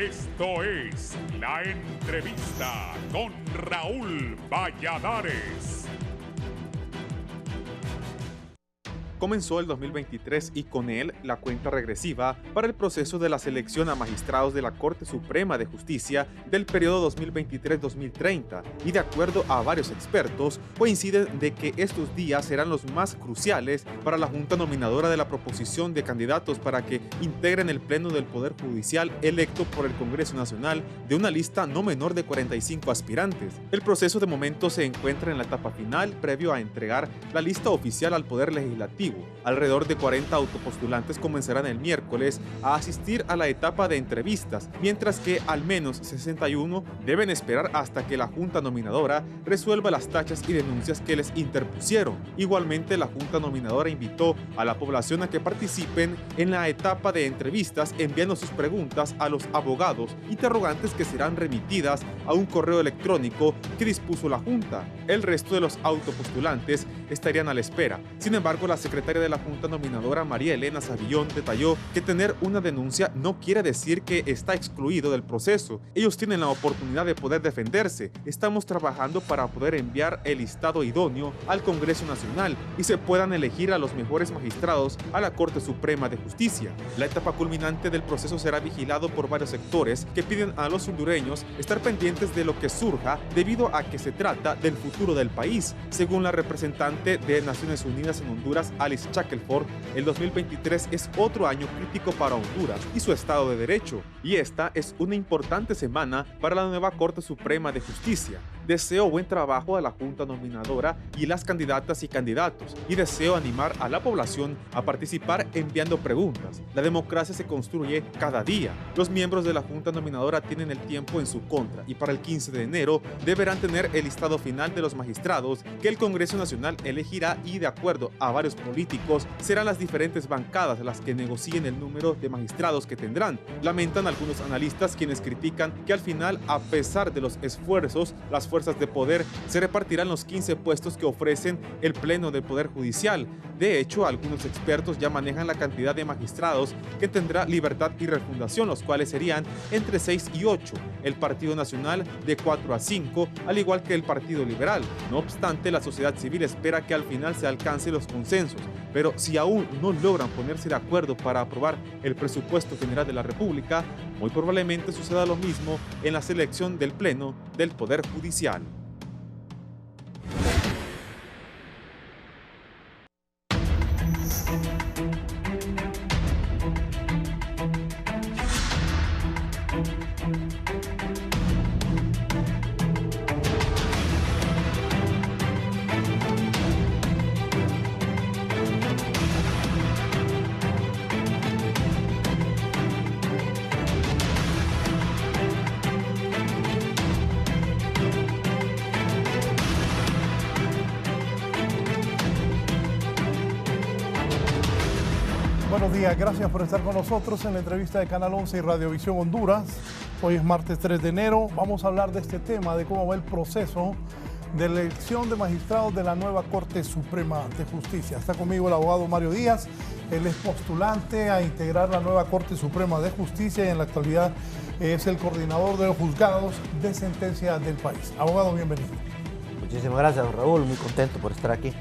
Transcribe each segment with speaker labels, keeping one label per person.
Speaker 1: Esto es La Entrevista con Raúl Valladares.
Speaker 2: Comenzó el 2023 y con él la cuenta regresiva para el proceso de la selección a magistrados de la Corte Suprema de Justicia del periodo 2023-2030 y de acuerdo a varios expertos coinciden de que estos días serán los más cruciales para la Junta Nominadora de la proposición de candidatos para que integren el Pleno del Poder Judicial electo por el Congreso Nacional de una lista no menor de 45 aspirantes. El proceso de momento se encuentra en la etapa final previo a entregar la lista oficial al Poder Legislativo. Alrededor de 40 autopostulantes comenzarán el miércoles a asistir a la etapa de entrevistas, mientras que al menos 61 deben esperar hasta que la Junta Nominadora resuelva las tachas y denuncias que les interpusieron. Igualmente, la Junta Nominadora invitó a la población a que participen en la etapa de entrevistas enviando sus preguntas a los abogados, interrogantes que serán remitidas a un correo electrónico que dispuso la Junta. El resto de los autopostulantes estarían a la espera. Sin embargo, la secretaria de la Junta Nominadora, María Elena Savillón, detalló que tener una denuncia no quiere decir que está excluido del proceso. Ellos tienen la oportunidad de poder defenderse. Estamos trabajando para poder enviar el listado idóneo al Congreso Nacional y se puedan elegir a los mejores magistrados a la Corte Suprema de Justicia. La etapa culminante del proceso será vigilado por varios sectores que piden a los hondureños estar pendientes de lo que surja debido a que se trata del futuro del país. Según la representante de Naciones Unidas en Honduras, Alice Shackelford, el 2023 es otro año crítico para Honduras y su Estado de Derecho, y esta es una importante semana para la nueva Corte Suprema de Justicia. Deseo buen trabajo a la Junta Nominadora y las candidatas y candidatos, y deseo animar a la población a participar enviando preguntas. La democracia se construye cada día. Los miembros de la Junta Nominadora tienen el tiempo en su contra y para el 15 de enero deberán tener el listado final de los magistrados que el Congreso Nacional elegirá y de acuerdo a varios políticos serán las diferentes bancadas las que negocien el número de magistrados que tendrán. Lamentan algunos analistas quienes critican que al final, a pesar de los esfuerzos, las fuerzas de poder se repartirán los 15 puestos que ofrecen el Pleno del Poder Judicial. De hecho, algunos expertos ya manejan la cantidad de magistrados que tendrá Libertad y Refundación, los cuales serían entre 6 y 8, el Partido Nacional de 4 a 5, al igual que el Partido Liberal. No obstante, la sociedad civil espera que al final se alcancen los consensos, pero si aún no logran ponerse de acuerdo para aprobar el presupuesto general de la República, muy probablemente suceda lo mismo en la selección del Pleno del Poder Judicial.
Speaker 3: Buenos días, gracias por estar con nosotros en la entrevista de Canal 11 y Radiovisión Honduras. Hoy es martes 3 de enero, vamos a hablar de este tema, de cómo va el proceso de elección de magistrados de la nueva Corte Suprema de Justicia. Está conmigo el abogado Mario Díaz, él es postulante a integrar la nueva Corte Suprema de Justicia y en la actualidad es el coordinador de los juzgados de sentencia del país. Abogado, bienvenido.
Speaker 4: Muchísimas gracias, don Raúl, muy contento por estar aquí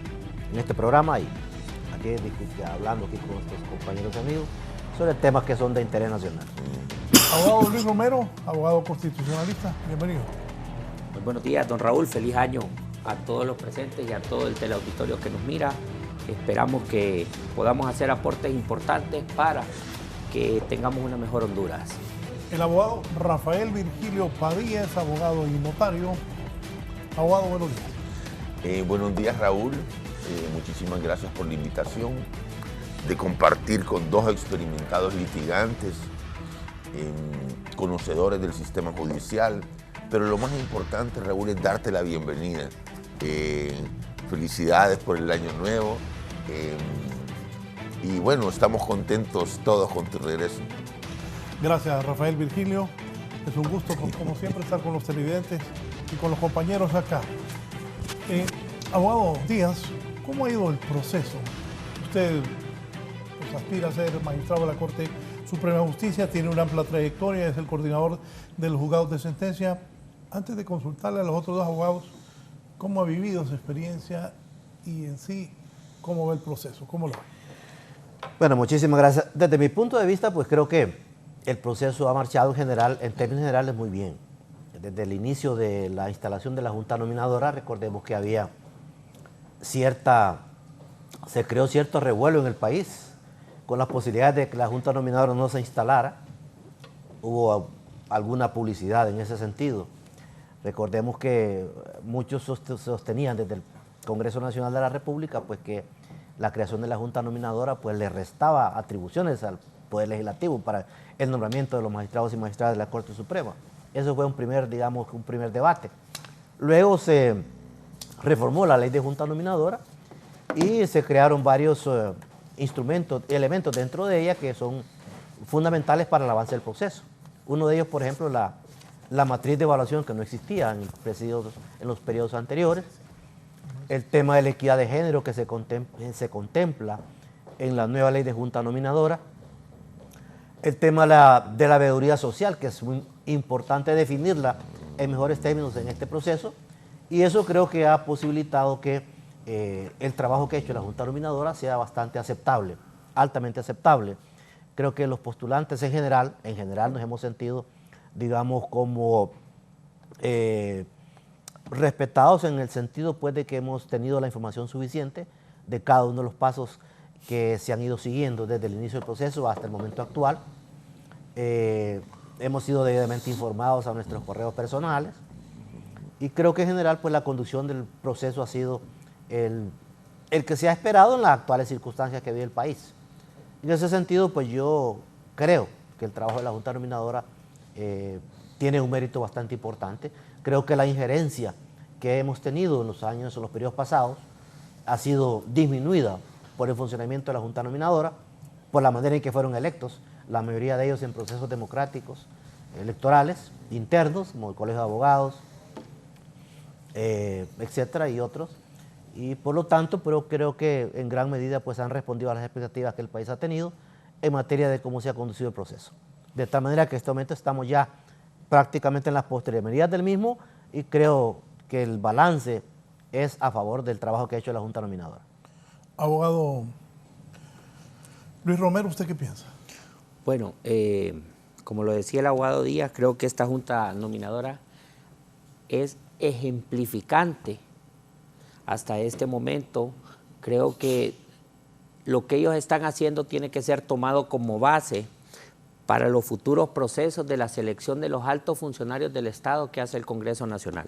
Speaker 4: en este programa y hablando aquí con nuestros compañeros y amigos sobre temas que son de interés nacional.
Speaker 3: Abogado Luis Romero, abogado constitucionalista, bienvenido.
Speaker 5: Muy buenos días, don Raúl, feliz año a todos los presentes y a todo el teleauditorio que nos mira. Esperamos que podamos hacer aportes importantes para que tengamos una mejor Honduras.
Speaker 3: El abogado Rafael Virgilio Padilla es abogado y notario. Abogado, buenos días.
Speaker 6: Buenos días, Raúl. Muchísimas gracias por la invitación de compartir con dos experimentados litigantes, conocedores del sistema judicial, pero lo más importante, Raúl, es darte la bienvenida. Felicidades por el año nuevo y bueno, estamos contentos todos con tu regreso.
Speaker 3: Gracias, Rafael Virgilio. Es un gusto, como siempre, estar con los televidentes y con los compañeros acá. Abogado Díaz, ¿cómo ha ido el proceso? Usted pues, aspira a ser magistrado de la Corte Suprema de Justicia, tiene una amplia trayectoria, es el coordinador de los juzgados de sentencia. Antes de consultarle a los otros dos abogados, ¿cómo ha vivido su experiencia y en sí, cómo ve el proceso? ¿Cómo lo ve?
Speaker 4: Bueno, muchísimas gracias. Desde mi punto de vista, pues creo que el proceso ha marchado en general, en términos generales, muy bien. Desde el inicio de la instalación de la Junta Nominadora, recordemos que había se creó cierto revuelo en el país con las posibilidades de que la Junta Nominadora no se instalara. Hubo alguna publicidad en ese sentido. Recordemos que muchos sostenían desde el Congreso Nacional de la República pues que la creación de la Junta Nominadora pues le restaba atribuciones al Poder Legislativo para el nombramiento de los magistrados y magistradas de la Corte Suprema. Eso fue un primer debate. Luego se reformó la ley de Junta Nominadora y se crearon varios elementos dentro de ella que son fundamentales para el avance del proceso. Uno de ellos, por ejemplo, la matriz de evaluación que no existía en los periodos anteriores, el tema de la equidad de género que se contempla en la nueva ley de Junta Nominadora, el tema de la veeduría social, que es muy importante definirla en mejores términos en este proceso, y eso creo que ha posibilitado que el trabajo que ha hecho la Junta Nominadora sea bastante aceptable, altamente aceptable. Creo que los postulantes en general nos hemos sentido, digamos, como respetados en el sentido pues de que hemos tenido la información suficiente de cada uno de los pasos que se han ido siguiendo desde el inicio del proceso hasta el momento actual. Hemos sido debidamente informados a nuestros correos personales y creo que en general pues la conducción del proceso ha sido el que se ha esperado en las actuales circunstancias que vive el país. En ese sentido, pues yo creo que el trabajo de la Junta Nominadora tiene un mérito bastante importante. Creo que la injerencia que hemos tenido en los periodos pasados, ha sido disminuida por el funcionamiento de la Junta Nominadora, por la manera en que fueron electos, la mayoría de ellos en procesos democráticos, electorales, internos, como el Colegio de Abogados, etcétera, y otros. Y por lo tanto, pero creo que en gran medida pues han respondido a las expectativas que el país ha tenido en materia de cómo se ha conducido el proceso. De tal manera que en este momento estamos ya prácticamente en las postrimerías del mismo y creo que el balance es a favor del trabajo que ha hecho la Junta Nominadora.
Speaker 3: Abogado Luis Romero, ¿usted qué piensa?
Speaker 5: Bueno, como lo decía el abogado Díaz, creo que esta Junta Nominadora es ejemplificante hasta este momento. Creo que lo que ellos están haciendo tiene que ser tomado como base para los futuros procesos de la selección de los altos funcionarios del Estado que hace el Congreso Nacional.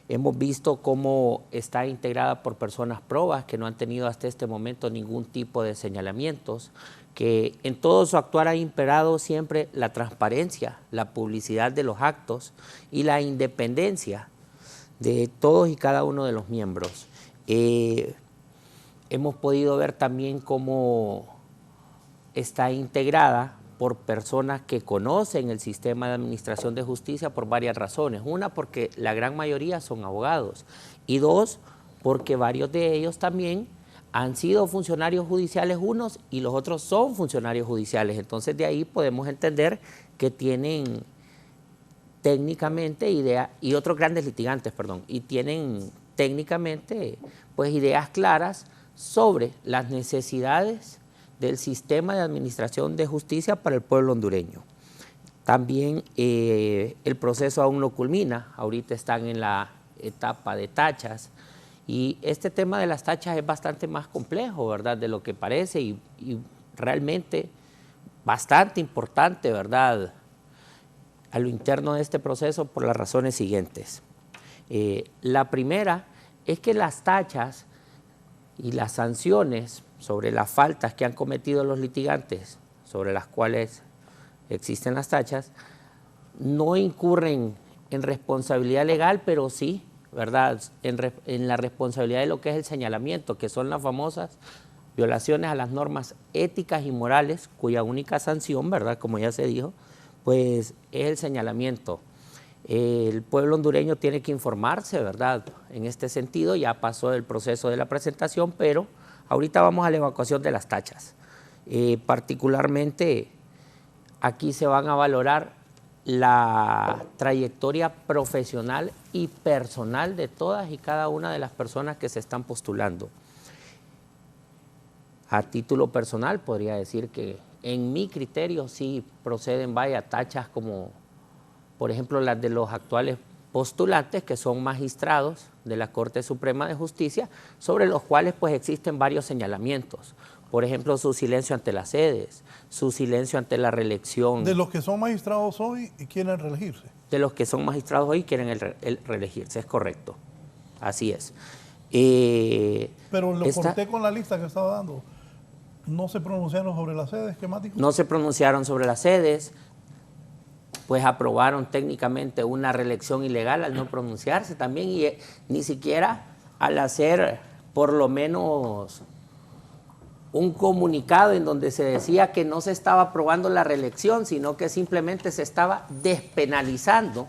Speaker 5: Hemos visto cómo está integrada por personas probas que no han tenido hasta este momento ningún tipo de señalamientos, que en todo su actuar ha imperado siempre la transparencia, la publicidad de los actos y la independencia de todos y cada uno de los miembros. Hemos podido ver también cómo está integrada por personas que conocen el sistema de administración de justicia por varias razones. Una, porque la gran mayoría son abogados, y dos, porque varios de ellos también han sido funcionarios judiciales unos y los otros son funcionarios judiciales. Entonces de ahí podemos entender que tienen técnicamente ideas, y otros grandes litigantes, y tienen técnicamente pues ideas claras sobre las necesidades del sistema de administración de justicia para el pueblo hondureño. También el proceso aún no culmina, ahorita están en la etapa de tachas, y este tema de las tachas es bastante más complejo, ¿verdad?, de lo que parece, y realmente bastante importante, ¿verdad?, a lo interno de este proceso por las razones siguientes. La primera es que las tachas y las sanciones sobre las faltas que han cometido los litigantes, sobre las cuales existen las tachas, no incurren en responsabilidad legal, pero sí, ¿verdad?, en la responsabilidad de lo que es el señalamiento, que son las famosas violaciones a las normas éticas y morales, cuya única sanción, ¿verdad?, como ya se dijo, pues es el señalamiento. El pueblo hondureño tiene que informarse, ¿verdad?, en este sentido. Ya pasó el proceso de la presentación, pero ahorita vamos a la evacuación de las tachas. Particularmente aquí se van a valorar la trayectoria profesional y personal de todas y cada una de las personas que se están postulando. A título personal podría decir que en mi criterio sí proceden tachas como, por ejemplo, las de los actuales postulantes, que son magistrados de la Corte Suprema de Justicia, sobre los cuales pues existen varios señalamientos. Por ejemplo, su silencio ante las sedes, su silencio ante la reelección.
Speaker 3: De los que son magistrados hoy y quieren reelegirse.
Speaker 5: De los que son magistrados hoy y quieren reelegirse, es correcto. Así es.
Speaker 3: Pero lo corté con la lista que estaba dando. ¿No se pronunciaron sobre las sedes? ¿Qué más dijo?
Speaker 5: No se pronunciaron sobre las sedes, pues aprobaron técnicamente una reelección ilegal al no pronunciarse también, y ni siquiera al hacer por lo menos un comunicado en donde se decía que no se estaba aprobando la reelección, sino que simplemente se estaba despenalizando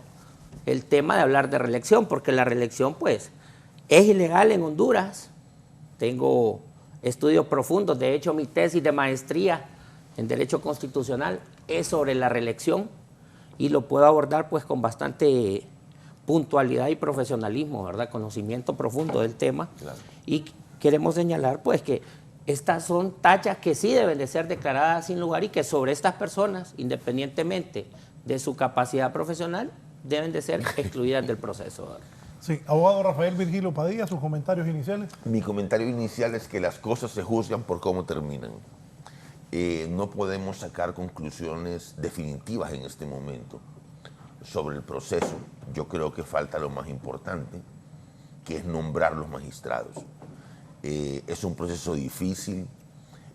Speaker 5: el tema de hablar de reelección, porque la reelección pues es ilegal en Honduras. Tengo estudios profundos, de hecho mi tesis de maestría en Derecho Constitucional es sobre la reelección y lo puedo abordar pues con bastante puntualidad y profesionalismo, ¿verdad? Conocimiento profundo del tema. Claro. Y queremos señalar pues que estas son tachas que sí deben de ser declaradas sin lugar y que sobre estas personas, independientemente de su capacidad profesional, deben de ser excluidas del proceso, ¿verdad?
Speaker 3: Sí, abogado Rafael Virgilio Padilla, sus comentarios iniciales.
Speaker 6: Mi comentario inicial es que las cosas se juzgan por cómo terminan. No podemos sacar conclusiones definitivas en este momento sobre el proceso. Yo creo que falta lo más importante, que es nombrar los magistrados. Es un proceso difícil,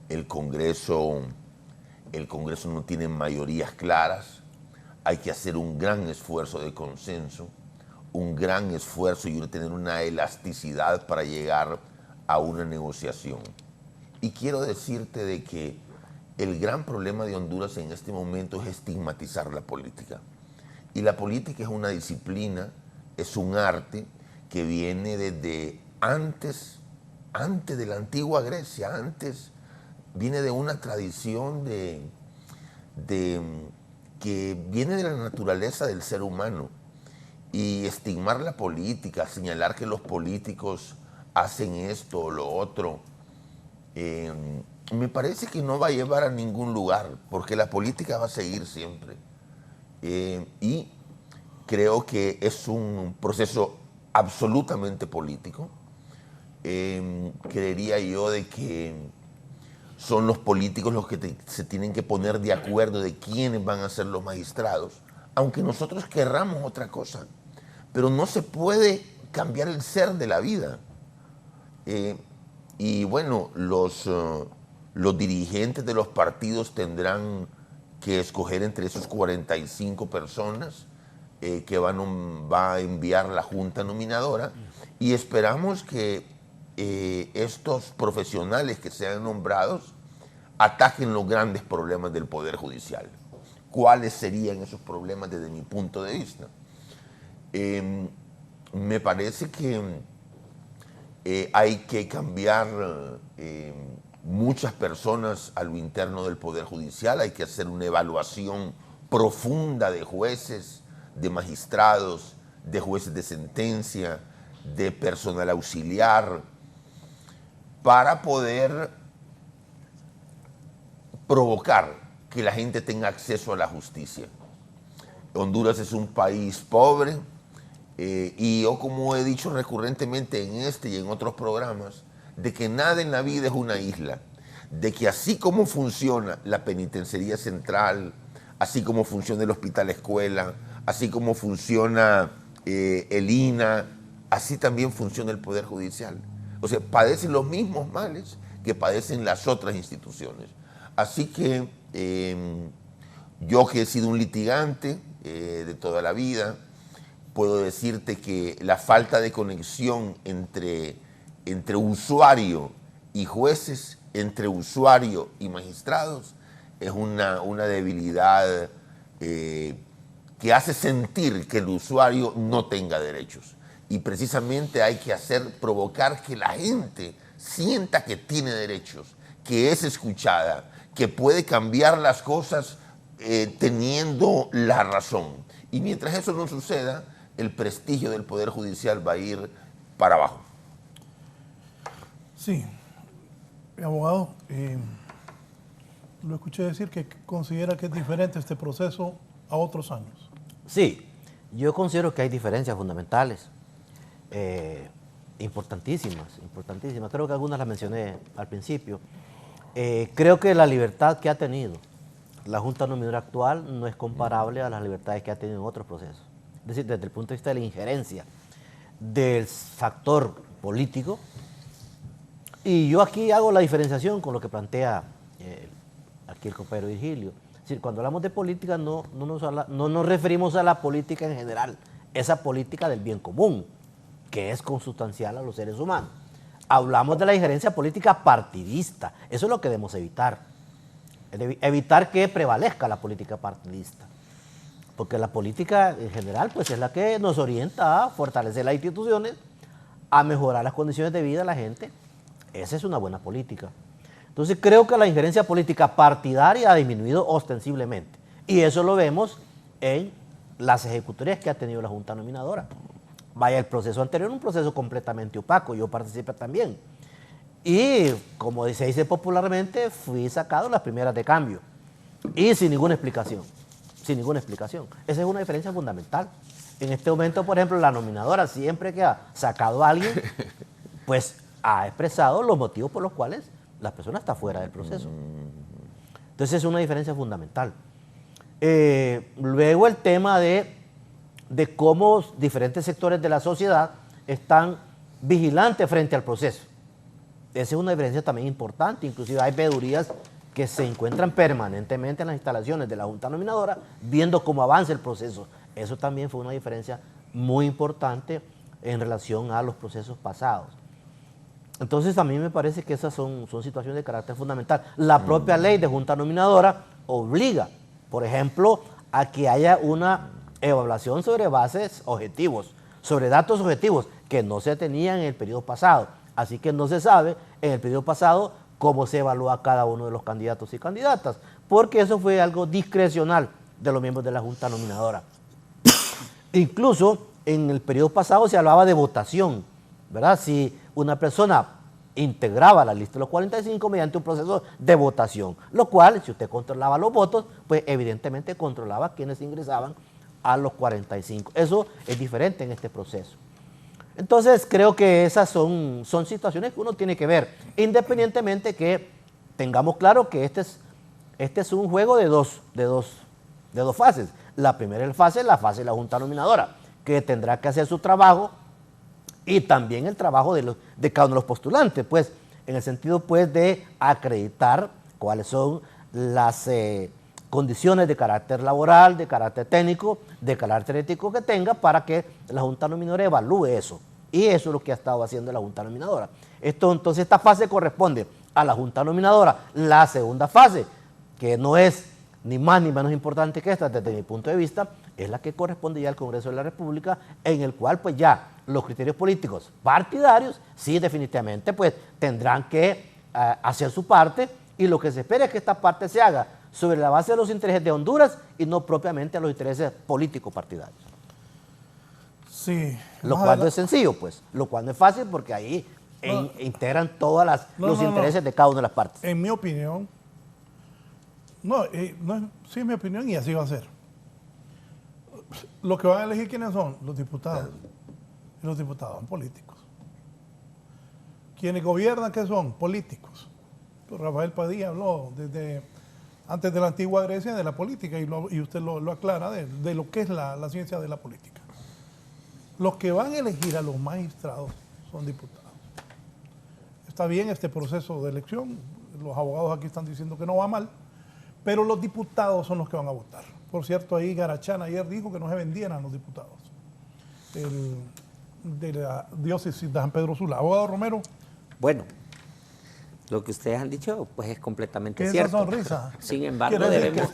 Speaker 6: el Congreso no tiene mayorías claras, hay que hacer un gran esfuerzo de consenso, un gran esfuerzo y tener una elasticidad para llegar a una negociación. Y quiero decirte de que el gran problema de Honduras en este momento es estigmatizar la política. Y la política es una disciplina, es un arte que viene desde antes de la antigua Grecia, viene de una tradición que viene de la naturaleza del ser humano. Y estigmar la política, señalar que los políticos hacen esto o lo otro, me parece que no va a llevar a ningún lugar, porque la política va a seguir siempre. Y creo que es un proceso absolutamente político. Creería yo de que son los políticos los que se tienen que poner de acuerdo de quiénes van a ser los magistrados, aunque nosotros querramos otra cosa. Pero no se puede cambiar el ser de la vida. Y bueno, los dirigentes de los partidos tendrán que escoger entre esos 45 personas que va a enviar la Junta Nominadora, y esperamos que estos profesionales que sean nombrados ataquen los grandes problemas del Poder Judicial. ¿Cuáles serían esos problemas desde mi punto de vista? Me parece que hay que cambiar muchas personas a lo interno del Poder Judicial, hay que hacer una evaluación profunda de jueces, de magistrados, de jueces de sentencia, de personal auxiliar, para poder provocar que la gente tenga acceso a la justicia. Honduras es un país pobre, y yo, como he dicho recurrentemente en este y en otros programas, de que nada en la vida es una isla, de que así como funciona la penitenciaría central, así como funciona el hospital escuela, así como funciona el INA, así también funciona el Poder Judicial. O sea, padecen los mismos males que padecen las otras instituciones. Así que yo, que he sido un litigante de toda la vida, puedo decirte que la falta de conexión entre usuario y jueces, entre usuario y magistrados, es una debilidad que hace sentir que el usuario no tenga derechos. Y precisamente hay que provocar que la gente sienta que tiene derechos, que es escuchada, que puede cambiar las cosas teniendo la razón. Y mientras eso no suceda, el prestigio del Poder Judicial va a ir para abajo.
Speaker 3: Sí, abogado, lo escuché decir que considera que es diferente este proceso a otros años.
Speaker 4: Sí, yo considero que hay diferencias fundamentales, importantísimas. Creo que algunas las mencioné al principio. Creo que la libertad que ha tenido la Junta Nominadora actual no es comparable a las libertades que ha tenido en otros procesos. Es decir, desde el punto de vista de la injerencia del factor político. Y yo aquí hago la diferenciación con lo que plantea aquí el compañero Virgilio. Es decir, cuando hablamos de política no nos referimos a la política en general, esa política del bien común, que es consustancial a los seres humanos. Hablamos de la injerencia política partidista, eso es lo que debemos evitar. Evitar que prevalezca la política partidista, porque la política en general pues es la que nos orienta a fortalecer las instituciones, a mejorar las condiciones de vida de la gente. Esa es una buena política. Entonces creo que la injerencia política partidaria ha disminuido ostensiblemente, y eso lo vemos en las ejecutorias que ha tenido la Junta Nominadora. Vaya, el proceso anterior, un proceso completamente opaco, yo participé también. Y, como se dice popularmente, fui sacado las primeras de cambio. Y sin ninguna explicación. Sin ninguna explicación. Esa es una diferencia fundamental. En este momento, por ejemplo, la nominadora, siempre que ha sacado a alguien, pues ha expresado los motivos por los cuales la persona está fuera del proceso. Entonces es una diferencia fundamental. Luego el tema de cómo diferentes sectores de la sociedad están vigilantes frente al proceso. Esa es una diferencia también importante. Inclusive hay veedurías que se encuentran permanentemente en las instalaciones de la Junta Nominadora viendo cómo avanza el proceso. Eso también fue una diferencia muy importante en relación a los procesos pasados. Entonces a mí me parece que esas son situaciones de carácter fundamental. La propia ley de Junta Nominadora obliga, por ejemplo, a que haya una evaluación sobre bases objetivos, sobre datos objetivos que no se tenían en el periodo pasado. Así que no se sabe en el periodo pasado cómo se evalúa a cada uno de los candidatos y candidatas, porque eso fue algo discrecional de los miembros de la Junta Nominadora. Incluso en el periodo pasado se hablaba de votación, ¿verdad? Si una persona integraba la lista de los 45 mediante un proceso de votación, lo cual, si usted controlaba los votos, pues evidentemente controlaba quienes ingresaban a los 45. Eso es diferente en este proceso. Entonces creo que esas son situaciones que uno tiene que ver, independientemente que tengamos claro que este es un juego de dos fases. La primera fase es la fase de la Junta Nominadora, que tendrá que hacer su trabajo y también el trabajo de cada uno de los postulantes, pues, en el sentido pues de acreditar cuáles son las condiciones de carácter laboral, de carácter técnico, de carácter ético que tenga para que la Junta Nominadora evalúe eso. Y eso es lo que ha estado haciendo la Junta Nominadora. Entonces esta fase corresponde a la Junta Nominadora. La segunda fase, que no es ni más ni menos importante que esta desde mi punto de vista, es la que corresponde ya al Congreso de la República, en el cual pues ya los criterios políticos partidarios sí definitivamente pues tendrán que hacer su parte, y lo que se espera es que esta parte se haga sobre la base de los intereses de Honduras y no propiamente a los intereses políticos partidarios.
Speaker 3: Sí.
Speaker 4: Lo cual no es sencillo, pues. Lo cual no es fácil porque ahí integran todos los intereses de cada una de las partes.
Speaker 3: En mi opinión, sí es mi opinión y así va a ser. Los que van a elegir quiénes son los diputados. Y los diputados son políticos. Quienes gobiernan, ¿qué son? Políticos. Rafael Padilla habló desde antes de la antigua Grecia de la política y usted lo aclara de lo que es la ciencia de la política. Los que van a elegir a los magistrados son diputados. Está bien este proceso de elección, los abogados aquí están diciendo que no va mal, pero los diputados son los que van a votar. Por cierto, ahí Garachana ayer dijo que no se vendieran los diputados de la diócesis de San Pedro Sula. Abogado Romero.
Speaker 5: Bueno, lo que ustedes han dicho pues es completamente
Speaker 3: ¿Qué
Speaker 5: cierto.
Speaker 3: es esa sonrisa?
Speaker 5: Sin embargo, debemos...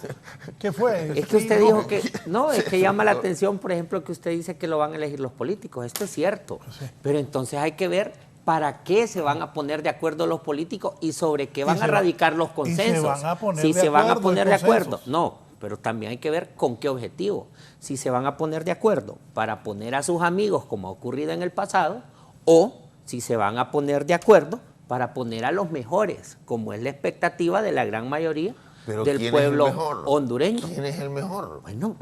Speaker 3: ¿Qué fue?
Speaker 5: Es que usted dijo que... No, es que llama la atención, por ejemplo, que usted dice que lo van a elegir los políticos. Esto es cierto. Sí. Pero entonces hay que ver para qué se van a poner de acuerdo los políticos y sobre qué van a radicar los consensos.
Speaker 3: Si se van a poner de acuerdo.
Speaker 5: No, pero también hay que ver con qué objetivo. Si se van a poner de acuerdo para poner a sus amigos, como ha ocurrido en el pasado, o si se van a poner de acuerdo para poner a los mejores, como es la expectativa de la gran mayoría del pueblo hondureño.
Speaker 6: ¿Quién es el mejor?
Speaker 5: Bueno,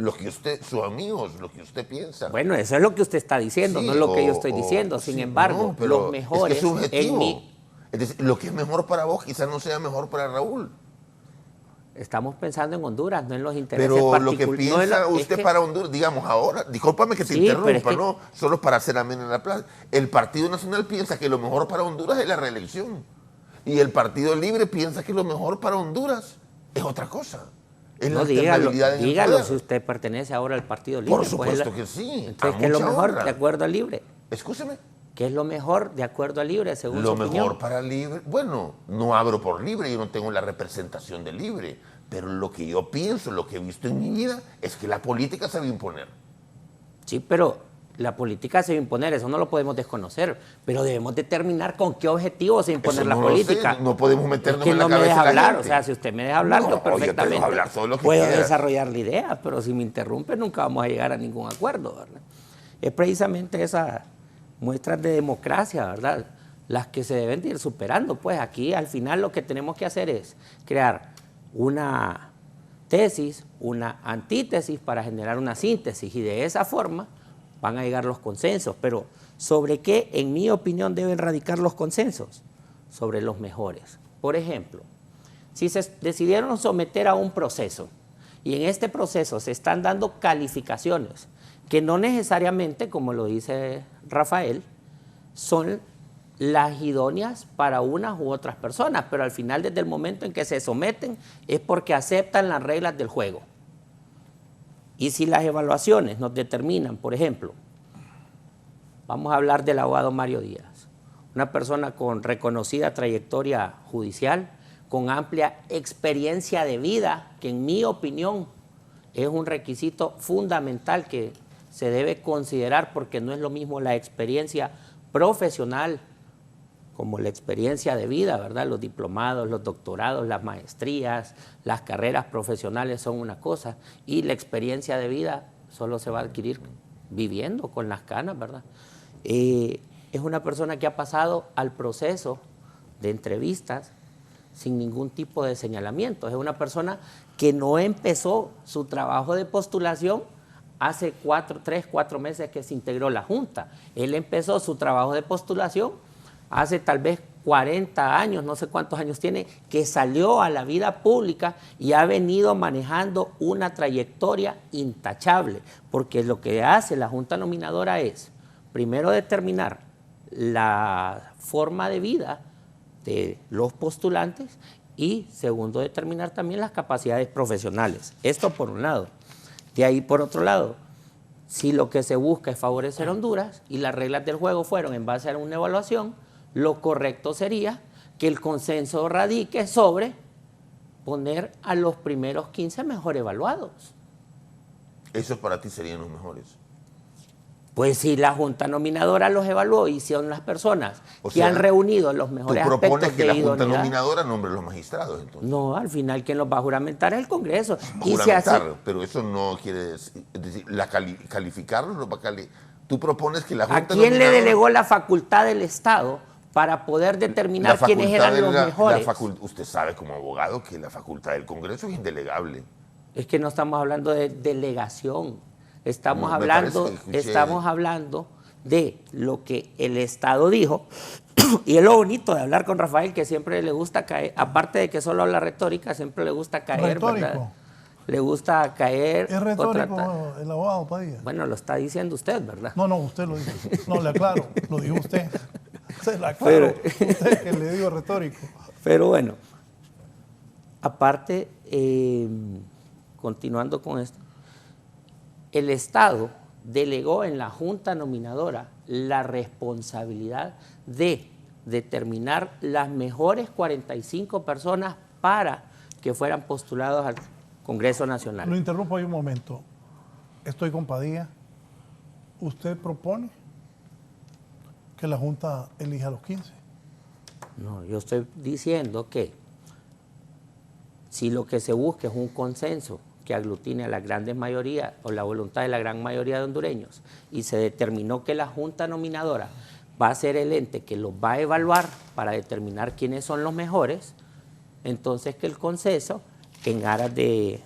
Speaker 6: sus amigos, lo que usted piensa.
Speaker 5: Bueno, eso es lo que usted está diciendo,
Speaker 6: Sí,
Speaker 5: no es lo que yo estoy diciendo. Sin embargo,
Speaker 6: no,
Speaker 5: los mejores
Speaker 6: es que es subjetivo.
Speaker 5: en mí.
Speaker 6: Es decir, lo que es mejor para vos quizás no sea mejor para Raúl.
Speaker 5: Estamos pensando en Honduras, no en los intereses
Speaker 6: Pero
Speaker 5: particulares.
Speaker 6: lo que piensa usted para Honduras, digamos ahora, discúlpame que te interrumpa, ¿no? Solo para hacer amén en la plaza. El Partido Nacional piensa que lo mejor para Honduras es la reelección. Y el Partido Libre piensa que lo mejor para Honduras es otra cosa. Es
Speaker 5: no, dígalo si usted pertenece ahora al Partido Libre.
Speaker 6: Por supuesto que sí.
Speaker 5: Entonces, ¿qué es lo mejor de acuerdo al Libre?
Speaker 6: Escúcheme.
Speaker 5: ¿Qué es lo mejor de acuerdo al Libre, según su opinión?
Speaker 6: Lo mejor para Libre, bueno, no abro por Libre, yo no tengo la representación de Libre, pero lo que yo pienso, lo que he visto en mi vida, es que la política se va a imponer.
Speaker 5: Sí, pero la política se va a imponer, eso no lo podemos desconocer, pero debemos determinar con qué objetivo se va a imponer la política.
Speaker 6: No podemos meternos
Speaker 5: en la cabeza de la gente. No me deja hablar, o sea, si usted me deja hablar,
Speaker 6: no,
Speaker 5: yo perfectamente
Speaker 6: hablar todo lo que
Speaker 5: puedo
Speaker 6: quiera.
Speaker 5: desarrollar la idea, pero si me interrumpe nunca vamos a llegar a ningún acuerdo, ¿verdad? Es precisamente esas muestras de democracia, ¿verdad?, las que se deben de ir superando. Pues aquí al final lo que tenemos que hacer es crear una tesis, una antítesis para generar una síntesis, y de esa forma van a llegar los consensos. Pero ¿sobre qué, en mi opinión, deben radicar los consensos? Sobre los mejores. Por ejemplo, si se decidieron someter a un proceso y en este proceso se están dando calificaciones que no necesariamente, como lo dice Rafael, son las idóneas para unas u otras personas, pero al final, desde el momento en que se someten, es porque aceptan las reglas del juego. Y si las evaluaciones nos determinan, por ejemplo, vamos a hablar del abogado Mario Díaz, una persona con reconocida trayectoria judicial, con amplia experiencia de vida, que en mi opinión es un requisito fundamental que se debe considerar, porque no es lo mismo la experiencia profesional como la experiencia de vida, ¿verdad? Los diplomados, los doctorados, las maestrías, las carreras profesionales son una cosa, y la experiencia de vida solo se va a adquirir viviendo con las canas, ¿verdad? Es una persona que ha pasado al proceso de entrevistas sin ningún tipo de señalamiento. Es una persona que no empezó su trabajo de postulación hace 3, 4 meses que se integró la Junta. Él empezó su trabajo de postulación hace tal vez 40 años, no sé cuántos años tiene, que salió a la vida pública y ha venido manejando una trayectoria intachable, porque lo que hace la Junta Nominadora es, primero, determinar la forma de vida de los postulantes y, segundo, determinar también las capacidades profesionales. Esto por un lado. De ahí, por otro lado, si lo que se busca es favorecer a Honduras y las reglas del juego fueron en base a una evaluación, lo correcto sería que el consenso radique sobre poner a los primeros 15 mejor evaluados.
Speaker 6: ¿Esos para ti serían los mejores?
Speaker 5: Pues si la Junta Nominadora los evaluó y son las personas que han reunido los mejores aspectos de idoneidad. ¿Tú propones que la Junta Nominadora nombre los magistrados, entonces? No, al final quien los va a juramentar es el Congreso.
Speaker 6: Juramentar, pero eso no quiere decir, calificarlos, tú propones que la Junta
Speaker 5: Nominadora... ¿A quién le delegó la facultad del Estado para poder determinar quiénes eran los mejores?
Speaker 6: Usted sabe como abogado que la facultad del Congreso es indelegable.
Speaker 5: Es que no estamos hablando de delegación. Estamos hablando de lo que el Estado dijo, y es lo bonito de hablar con Rafael, que siempre le gusta caer, aparte de que solo habla retórica, siempre le gusta caer, ¿verdad? Le gusta caer.
Speaker 3: ¿Es retórico el abogado Padilla?
Speaker 5: Bueno, lo está diciendo usted, ¿verdad?
Speaker 3: No, usted lo dijo. No, le aclaro, lo dijo usted. Se le aclaro, usted que le digo retórico.
Speaker 5: Pero bueno, aparte, continuando con esto, el Estado delegó en la Junta Nominadora la responsabilidad de determinar las mejores 45 personas para que fueran postulados al Congreso Nacional.
Speaker 3: Lo interrumpo ahí un momento. Estoy con Padilla. ¿Usted propone que la Junta elija a los 15?
Speaker 5: No, yo estoy diciendo que si lo que se busca es un consenso que aglutine a la grandes mayoría o la voluntad de la gran mayoría de hondureños y se determinó que la Junta Nominadora va a ser el ente que los va a evaluar para determinar quiénes son los mejores, entonces que el Conceso, en aras de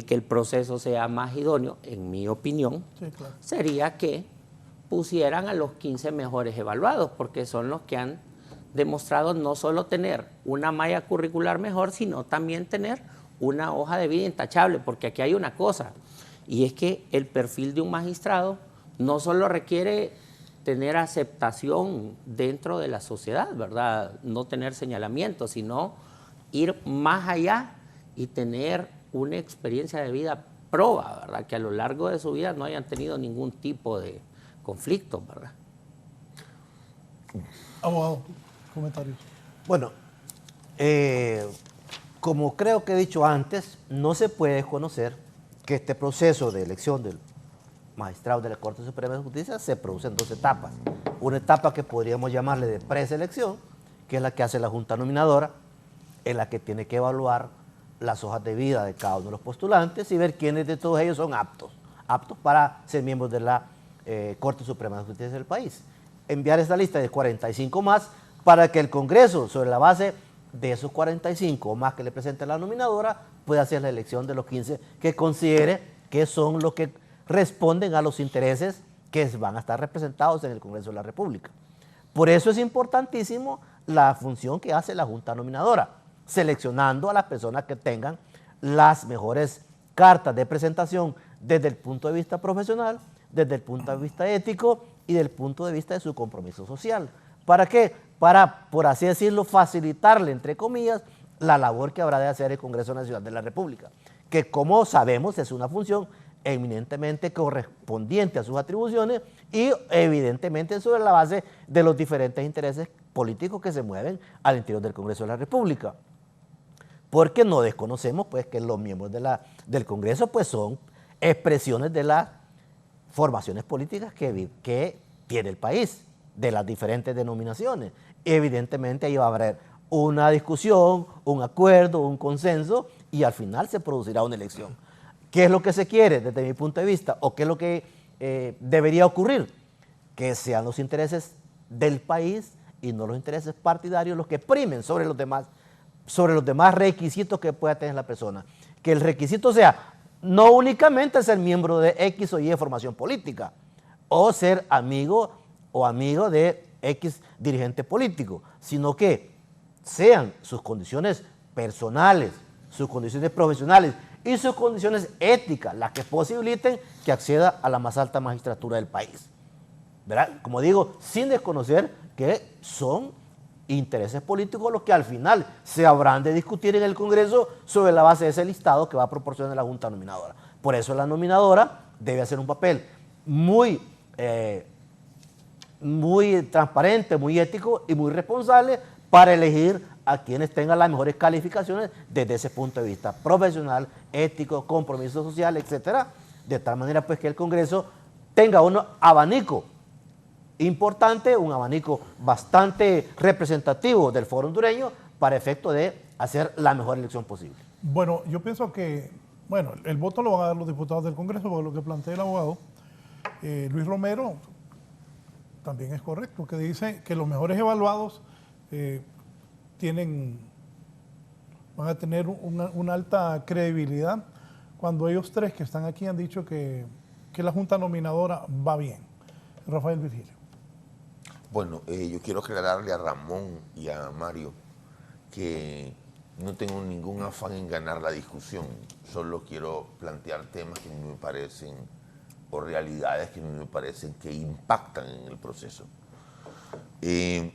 Speaker 5: que el proceso sea más idóneo, en mi opinión,
Speaker 3: Sí, claro.
Speaker 5: sería que pusieran a los 15 mejores evaluados, porque son los que han demostrado no solo tener una malla curricular mejor, sino también tener una hoja de vida intachable, porque aquí hay una cosa, y es que el perfil de un magistrado no solo requiere tener aceptación dentro de la sociedad, ¿verdad? No tener señalamientos, sino ir más allá y tener una experiencia de vida proba, ¿verdad? Que a lo largo de su vida no hayan tenido ningún tipo de conflicto, ¿verdad?
Speaker 3: Abogado, comentarios.
Speaker 4: Bueno, como creo que he dicho antes, no se puede desconocer que este proceso de elección del magistrado de la Corte Suprema de Justicia se produce en dos etapas. Una etapa que podríamos llamarle de preselección, que es la que hace la Junta Nominadora, en la que tiene que evaluar las hojas de vida de cada uno de los postulantes y ver quiénes de todos ellos son aptos para ser miembros de la Corte Suprema de Justicia del país. Enviar esta lista de 45 más para que el Congreso, sobre la base de esos 45 o más que le presente la nominadora, pueda hacer la elección de los 15 que considere que son los que responden a los intereses que van a estar representados en el Congreso de la República. Por eso es importantísimo la función que hace la Junta Nominadora, seleccionando a las personas que tengan las mejores cartas de presentación desde el punto de vista profesional, desde el punto de vista ético y del punto de vista de su compromiso social. ¿Para qué? Para, por así decirlo, facilitarle, entre comillas, la labor que habrá de hacer el Congreso Nacional de la República, que como sabemos es una función eminentemente correspondiente a sus atribuciones y evidentemente sobre la base de los diferentes intereses políticos que se mueven al interior del Congreso de la República. Porque no desconocemos pues que los miembros del Congreso pues son expresiones de las formaciones políticas que tiene el país, de las diferentes denominaciones. Evidentemente ahí va a haber una discusión, un acuerdo, un consenso y al final se producirá una elección. ¿Qué es lo que se quiere desde mi punto de vista? ¿O qué es lo que debería ocurrir? Que sean los intereses del país y no los intereses partidarios los que primen sobre los demás requisitos que pueda tener la persona. Que el requisito sea no únicamente ser miembro de X o Y de formación política o ser amigo de X dirigente político, sino que sean sus condiciones personales, sus condiciones profesionales y sus condiciones éticas las que posibiliten que acceda a la más alta magistratura del país. ¿Verdad? Como digo, sin desconocer que son intereses políticos los que al final se habrán de discutir en el Congreso sobre la base de ese listado que va a proporcionar la Junta Nominadora. Por eso la nominadora debe hacer un papel muy transparente, muy ético y muy responsable para elegir a quienes tengan las mejores calificaciones desde ese punto de vista profesional, ético, compromiso social, etcétera, de tal manera pues que el Congreso tenga un abanico importante, un abanico bastante representativo del foro hondureño para efecto de hacer la mejor elección posible.
Speaker 3: Bueno, yo pienso que, bueno, el voto lo van a dar los diputados del Congreso, porque lo que plantea el abogado Luis Romero también es correcto, que dice que los mejores evaluados van a tener una alta credibilidad cuando ellos tres que están aquí han dicho que la Junta Nominadora va bien. Rafael Virgilio.
Speaker 6: Bueno, yo quiero aclararle a Ramón y a Mario que no tengo ningún afán en ganar la discusión, solo quiero plantear temas que me parecen, o realidades que me parecen que impactan en el proceso.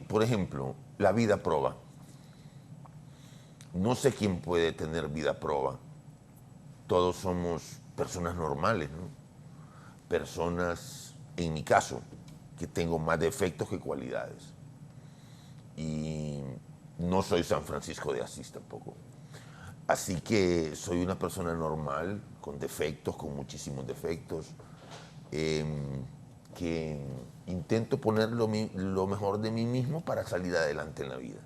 Speaker 6: Por ejemplo, la vida proba. No sé quién puede tener vida proba. Todos somos personas normales, ¿no? Personas, en mi caso, que tengo más defectos que cualidades. Y no soy San Francisco de Asís tampoco. Así que soy una persona normal, con defectos, con muchísimos defectos, que intento poner lo mejor de mí mismo para salir adelante en la vida.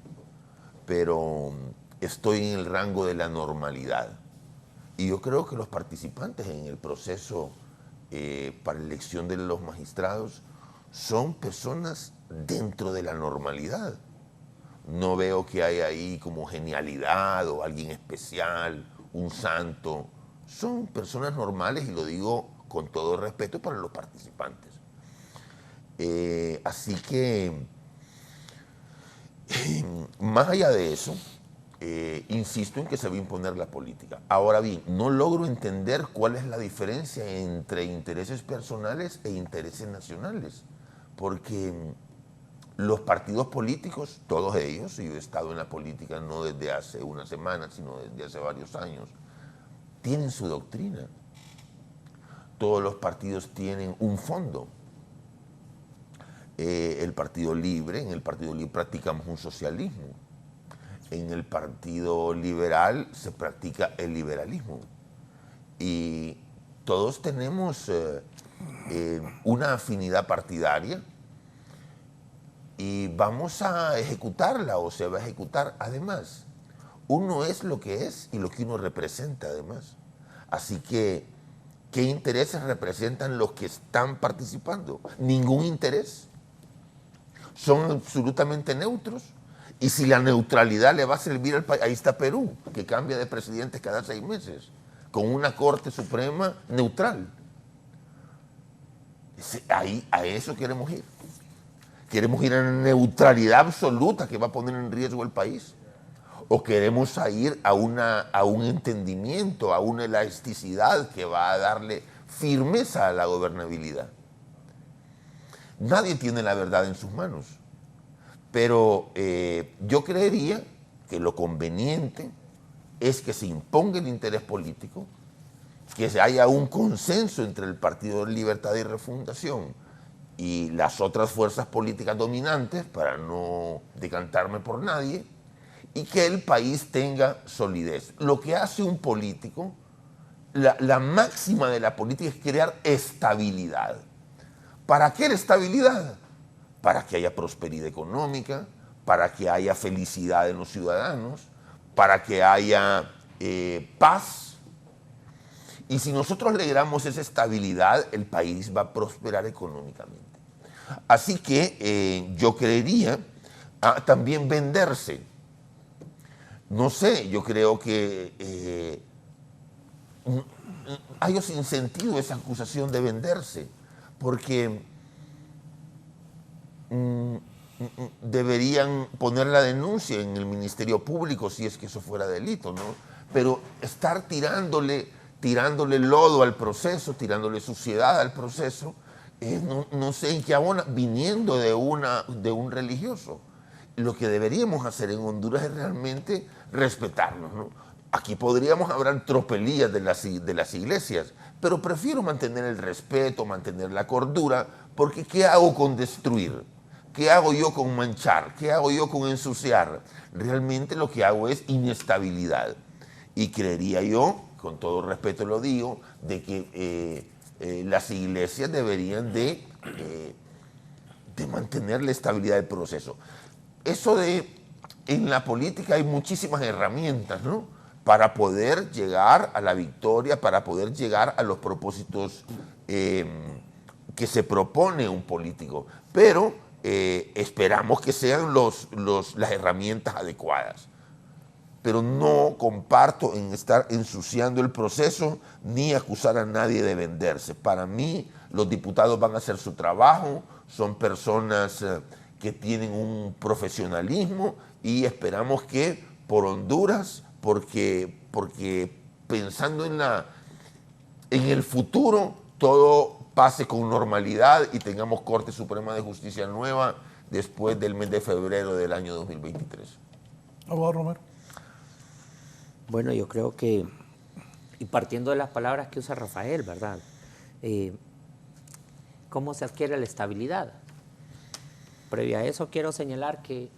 Speaker 6: Pero estoy en el rango de la normalidad. Y yo creo que los participantes en el proceso para la elección de los magistrados son personas dentro de la normalidad. No veo que haya ahí como genialidad o alguien especial, un santo. Son personas normales y lo digo con todo respeto para los participantes. Así que, más allá de eso, insisto en que se va a imponer la política. Ahora bien, no logro entender cuál es la diferencia entre intereses personales e intereses nacionales, porque los partidos políticos, todos ellos, y yo he estado en la política no desde hace una semana, sino desde hace varios años, tienen su doctrina. Todos los partidos tienen un fondo. El Partido Libre, en el Partido Libre practicamos un socialismo. En el Partido Liberal se practica el liberalismo. Y todos tenemos una afinidad partidaria y vamos a ejecutarla o se va a ejecutar. Además, uno es lo que es y lo que uno representa además. Así que, ¿qué intereses representan los que están participando? Ningún interés. Son absolutamente neutros. Y si la neutralidad le va a servir al país, ahí está Perú, que cambia de presidente cada 6 meses, con una Corte Suprema neutral. Ahí, a eso queremos ir. ¿Queremos ir a la neutralidad absoluta que va a poner en riesgo el país? ¿O queremos ir a un entendimiento, a una elasticidad que va a darle firmeza a la gobernabilidad? Nadie tiene la verdad en sus manos, pero yo creería que lo conveniente es que se imponga el interés político, que haya un consenso entre el Partido de Libertad y Refundación y las otras fuerzas políticas dominantes, para no decantarme por nadie, y que el país tenga solidez. Lo que hace un político, la máxima de la política es crear estabilidad. ¿Para qué la estabilidad? Para que haya prosperidad económica, para que haya felicidad en los ciudadanos, para que haya paz. Y si nosotros logramos esa estabilidad, el país va a prosperar económicamente. Así que yo creería también venderse. No sé, yo creo que hay sin sentido esa acusación de venderse, porque deberían poner la denuncia en el Ministerio Público si es que eso fuera delito, ¿no? Pero estar tirándole lodo al proceso, tirándole suciedad al proceso, no sé en qué abona, viniendo de un religioso. Lo que deberíamos hacer en Honduras es realmente respetarnos, ¿no? Aquí podríamos hablar tropelías de las iglesias, pero prefiero mantener el respeto, mantener la cordura, porque ¿qué hago con destruir? ¿Qué hago yo con manchar? ¿Qué hago yo con ensuciar? Realmente lo que hago es inestabilidad. Y creería yo, con todo respeto lo digo, de que las iglesias deberían de mantener la estabilidad del proceso. En la política hay muchísimas herramientas, ¿no?, para poder llegar a la victoria, para poder llegar a los propósitos que se propone un político. Pero esperamos que sean las herramientas adecuadas. Pero no comparto en estar ensuciando el proceso ni acusar a nadie de venderse. Para mí, los diputados van a hacer su trabajo, son personas que tienen un profesionalismo y esperamos que por Honduras, porque pensando en el futuro, todo pase con normalidad y tengamos Corte Suprema de Justicia nueva después del mes de febrero del año 2023.
Speaker 3: Abogado Romero.
Speaker 5: Bueno, yo creo que, y partiendo de las palabras que usa Rafael, ¿verdad? ¿Cómo se adquiere la estabilidad? Previo a eso quiero señalar que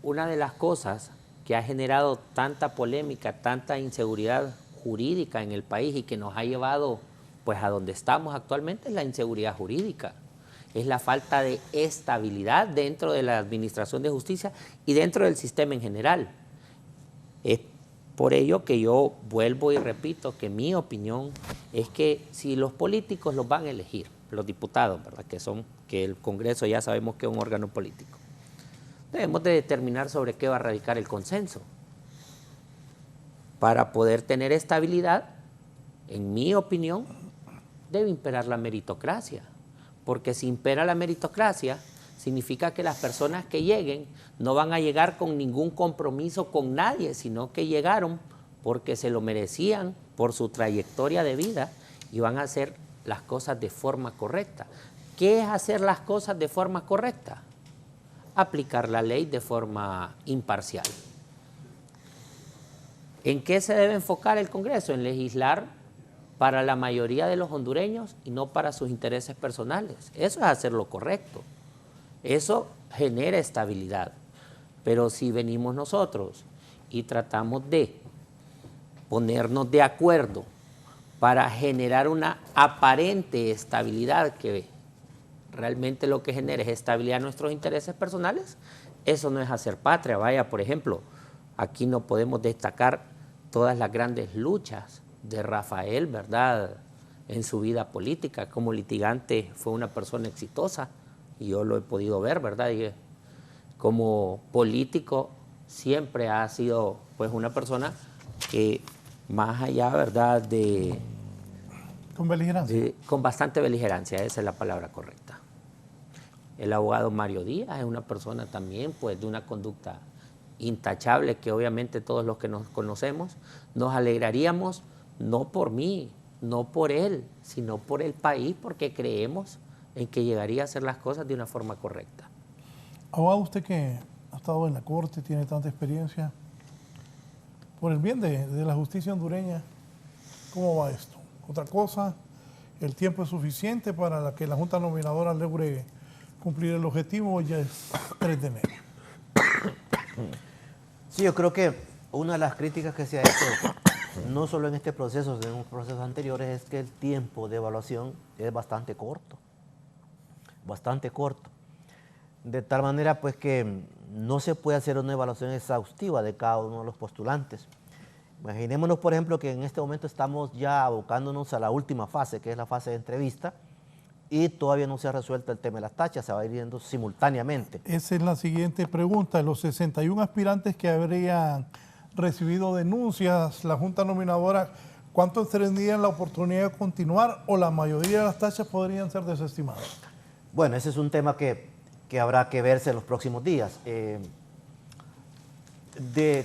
Speaker 5: una de las cosas que ha generado tanta polémica, tanta inseguridad jurídica en el país y que nos ha llevado pues a donde estamos actualmente es la inseguridad jurídica. Es la falta de estabilidad dentro de la administración de justicia y dentro del sistema en general. por ello que yo vuelvo y repito que mi opinión es que si los políticos los van a elegir, los diputados, ¿verdad? Que el Congreso ya sabemos que es un órgano político, debemos de determinar sobre qué va a radicar el consenso. Para poder tener estabilidad, en mi opinión, debe imperar la meritocracia, porque si impera la meritocracia, significa que las personas que lleguen no van a llegar con ningún compromiso con nadie, sino que llegaron porque se lo merecían por su trayectoria de vida y van a hacer las cosas de forma correcta. ¿Qué es hacer las cosas de forma correcta? Aplicar la ley de forma imparcial. ¿En qué se debe enfocar el Congreso? En legislar para la mayoría de los hondureños y no para sus intereses personales. Eso es hacer lo correcto. Eso genera estabilidad. Pero si venimos nosotros y tratamos de ponernos de acuerdo para generar una aparente estabilidad que realmente lo que genera es estabilidad en nuestros intereses personales, eso no es hacer patria. Vaya, por ejemplo, aquí no podemos destacar todas las grandes luchas de Rafael, ¿verdad? En su vida política, como litigante fue una persona exitosa, y yo lo he podido ver, ¿verdad? Y como político siempre ha sido pues una persona que más allá, ¿verdad?
Speaker 3: Con beligerancia.
Speaker 5: Con bastante beligerancia, esa es la palabra correcta. El abogado Mario Díaz es una persona también pues de una conducta intachable que obviamente todos los que nos conocemos nos alegraríamos, no por mí, no por él, sino por el país, porque creemos en que llegaría a hacer las cosas de una forma correcta.
Speaker 3: Abogado, usted que ha estado en la Corte, tiene tanta experiencia, por el bien de la justicia hondureña, ¿cómo va esto? Otra cosa, ¿el tiempo es suficiente para que la Junta Nominadora logre cumplir el objetivo? Ya es 3 de enero.
Speaker 4: Sí, yo creo que una de las críticas que se ha hecho, no solo en este proceso, sino en procesos anteriores, es que el tiempo de evaluación es bastante corto. Bastante corto. De tal manera pues que no se puede hacer una evaluación exhaustiva de cada uno de los postulantes. Imaginémonos, por ejemplo, que en este momento estamos ya abocándonos a la última fase, que es la fase de entrevista, y todavía no se ha resuelto el tema de las tachas, se va a ir viendo simultáneamente.
Speaker 3: Esa es la siguiente pregunta. De los 61 aspirantes que habrían recibido denuncias, la Junta Nominadora, ¿cuántos tendrían la oportunidad de continuar o la mayoría de las tachas podrían ser desestimadas?
Speaker 4: Bueno, ese es un tema que habrá que verse en los próximos días.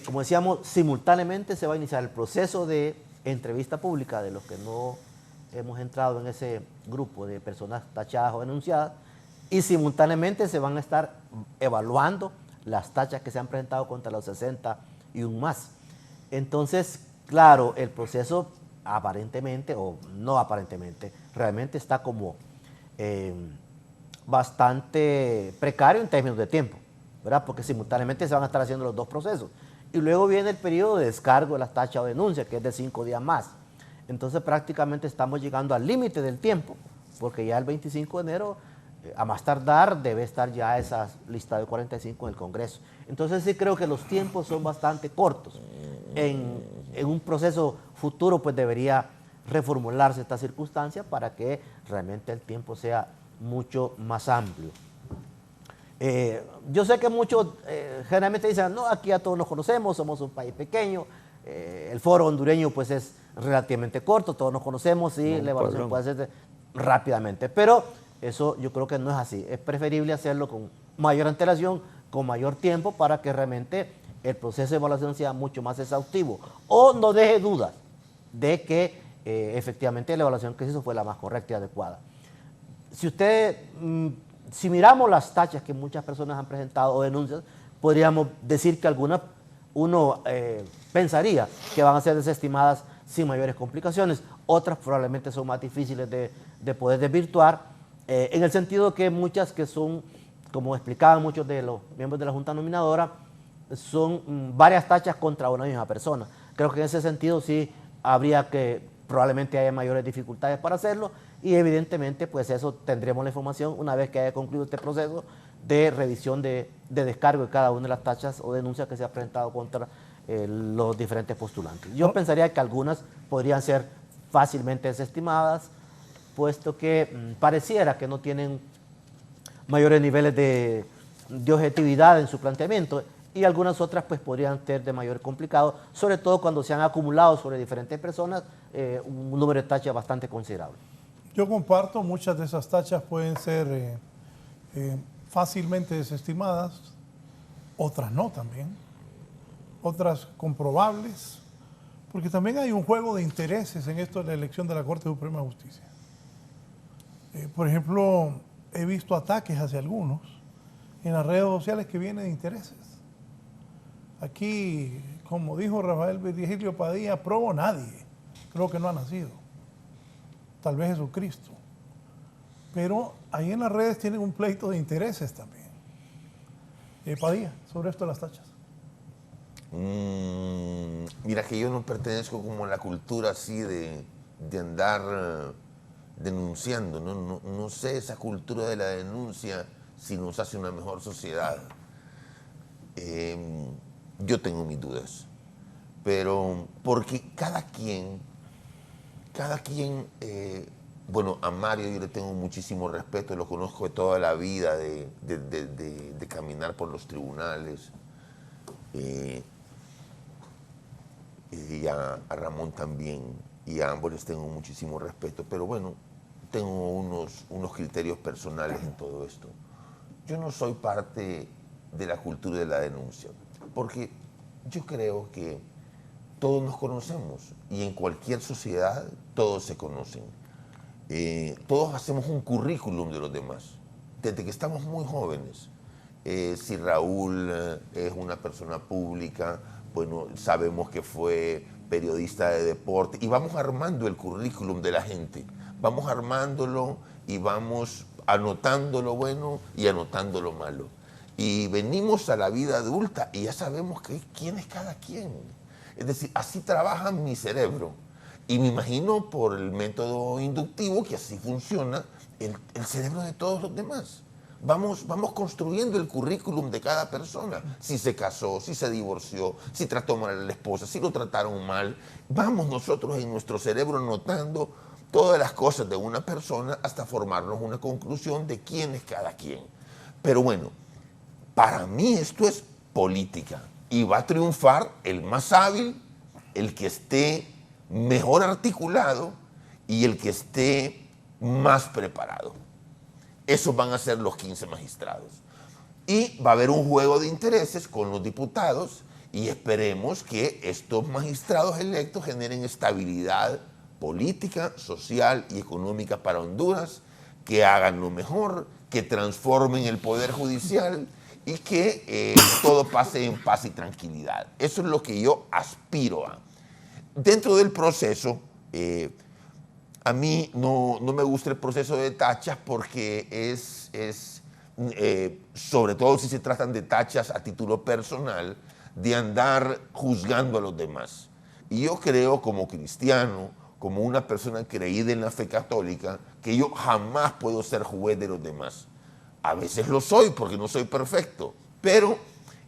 Speaker 4: Como decíamos, simultáneamente se va a iniciar el proceso de entrevista pública de los que no hemos entrado en ese grupo de personas tachadas o denunciadas, y simultáneamente se van a estar evaluando las tachas que se han presentado contra los 61 más. Entonces, claro, el proceso aparentemente, o no aparentemente, realmente está como bastante precario en términos de tiempo, ¿verdad? Porque simultáneamente se van a estar haciendo los dos procesos. Y luego viene el periodo de descargo de las tachas o denuncias, que es de 5 días más. Entonces prácticamente estamos llegando al límite del tiempo, porque ya el 25 de enero, a más tardar, debe estar ya esa lista de 45 en el Congreso. Entonces sí creo que los tiempos son bastante cortos. En un proceso futuro pues debería reformularse esta circunstancia para que realmente el tiempo sea mucho más amplio. Yo sé que muchos generalmente dicen, no, aquí ya todos nos conocemos, somos un país pequeño, el foro hondureño pues es relativamente corto, todos nos conocemos y la evaluación puede hacerse rápidamente, pero eso yo creo que no es así. Es preferible hacerlo con mayor antelación, con mayor tiempo, para que realmente el proceso de evaluación sea mucho más exhaustivo o no deje dudas de que efectivamente la evaluación que se hizo fue la más correcta y adecuada. Si miramos las tachas que muchas personas han presentado o denuncias, podríamos decir que uno pensaría que van a ser desestimadas sin mayores complicaciones, otras probablemente son más difíciles de poder desvirtuar, en el sentido que muchas que son, como explicaban muchos de los miembros de la Junta Nominadora, son varias tachas contra una misma persona. Creo que en ese sentido sí habría probablemente haya mayores dificultades para hacerlo, y evidentemente pues eso tendremos la información una vez que haya concluido este proceso de revisión de descargo de cada una de las tachas o denuncias que se ha presentado contra los diferentes postulantes. Yo pensaría que algunas podrían ser fácilmente desestimadas, puesto que pareciera que no tienen mayores niveles de objetividad en su planteamiento, y algunas otras pues podrían ser de mayor complicado, sobre todo cuando se han acumulado sobre diferentes personas un número de tachas bastante considerable.
Speaker 3: Yo comparto, muchas de esas tachas pueden ser fácilmente desestimadas, otras no también, otras comprobables, porque también hay un juego de intereses en esto de la elección de la Corte Suprema de Justicia. Por ejemplo, he visto ataques hacia algunos en las redes sociales que vienen de intereses. Aquí, como dijo Rafael Virgilio Padilla, probo nadie, creo que no ha nacido, tal vez Jesucristo. Pero ahí en las redes tienen un pleito de intereses también. Padilla, sobre esto de las tachas.
Speaker 6: Mira que yo no pertenezco como a la cultura así de andar denunciando, no sé esa cultura de la denuncia si nos hace una mejor sociedad. Yo tengo mis dudas, pero porque cada quien, bueno, a Mario yo le tengo muchísimo respeto, lo conozco de toda la vida, de caminar por los tribunales, y a Ramón también, y a ambos les tengo muchísimo respeto, pero bueno, tengo unos criterios personales en todo esto. Yo no soy parte de la cultura de la denuncia, porque yo creo que todos nos conocemos y en cualquier sociedad todos se conocen. Todos hacemos un currículum de los demás, desde que estamos muy jóvenes. Si Raúl es una persona pública, bueno, sabemos que fue periodista de deporte y vamos armando el currículum de la gente. Vamos armándolo y vamos anotando lo bueno y anotando lo malo. Y venimos a la vida adulta y ya sabemos quién es cada quien. Es decir, así trabaja mi cerebro. Y me imagino por el método inductivo que así funciona el cerebro de todos los demás. Vamos construyendo el currículum de cada persona. Si se casó, si se divorció, si trató mal a la esposa, si lo trataron mal. Vamos nosotros en nuestro cerebro notando todas las cosas de una persona hasta formarnos una conclusión de quién es cada quien. Pero bueno, para mí esto es política y va a triunfar el más hábil, el que esté mejor articulado y el que esté más preparado. Esos van a ser los 15 magistrados. Y va a haber un juego de intereses con los diputados y esperemos que estos magistrados electos generen estabilidad política, social y económica para Honduras, que hagan lo mejor, que transformen el Poder Judicial y que todo pase en paz y tranquilidad. Eso es lo que yo aspiro a. Dentro del proceso, a mí no me gusta el proceso de tachas porque es sobre todo si se tratan de tachas a título personal, de andar juzgando a los demás. Y yo creo como cristiano, como una persona creída en la fe católica, que yo jamás puedo ser juez de los demás. A veces lo soy porque no soy perfecto, pero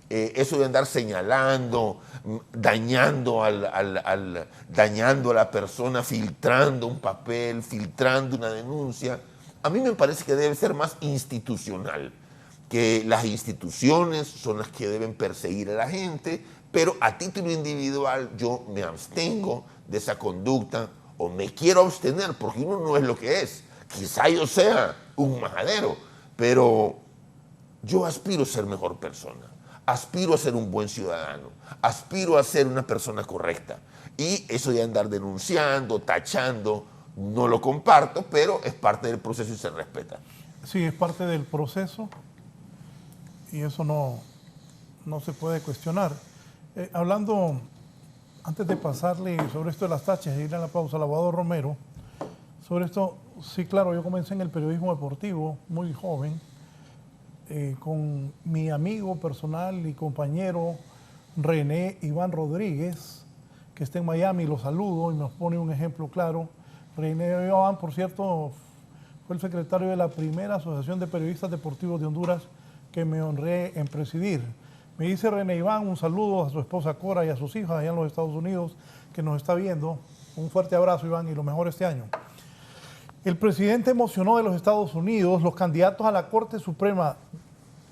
Speaker 6: eso de andar señalando, dañando a la persona, filtrando un papel, filtrando una denuncia, a mí me parece que debe ser más institucional, que las instituciones son las que deben perseguir a la gente, pero a título individual yo me abstengo de esa conducta o me quiero abstener porque uno no es lo que es. Quizá yo sea un majadero, pero yo aspiro a ser mejor persona. Aspiro a ser un buen ciudadano, aspiro a ser una persona correcta. Y eso de andar denunciando, tachando, no lo comparto, pero es parte del proceso y se respeta.
Speaker 3: Sí, es parte del proceso y eso no se puede cuestionar. Hablando, antes de pasarle sobre esto de las tachas e ir a la pausa, al abogado Romero, sobre esto, sí, claro, yo comencé en el periodismo deportivo muy joven, con mi amigo personal y compañero René Iván Rodríguez, que está en Miami, lo saludo y nos pone un ejemplo claro. René Iván, por cierto, fue el secretario de la primera Asociación de Periodistas Deportivos de Honduras que me honré en presidir. Me dice René Iván, un saludo a su esposa Cora y a sus hijas allá en los Estados Unidos que nos está viendo. Un fuerte abrazo, Iván, y lo mejor este año. El presidente emocionó de los Estados Unidos, los candidatos a la Corte Suprema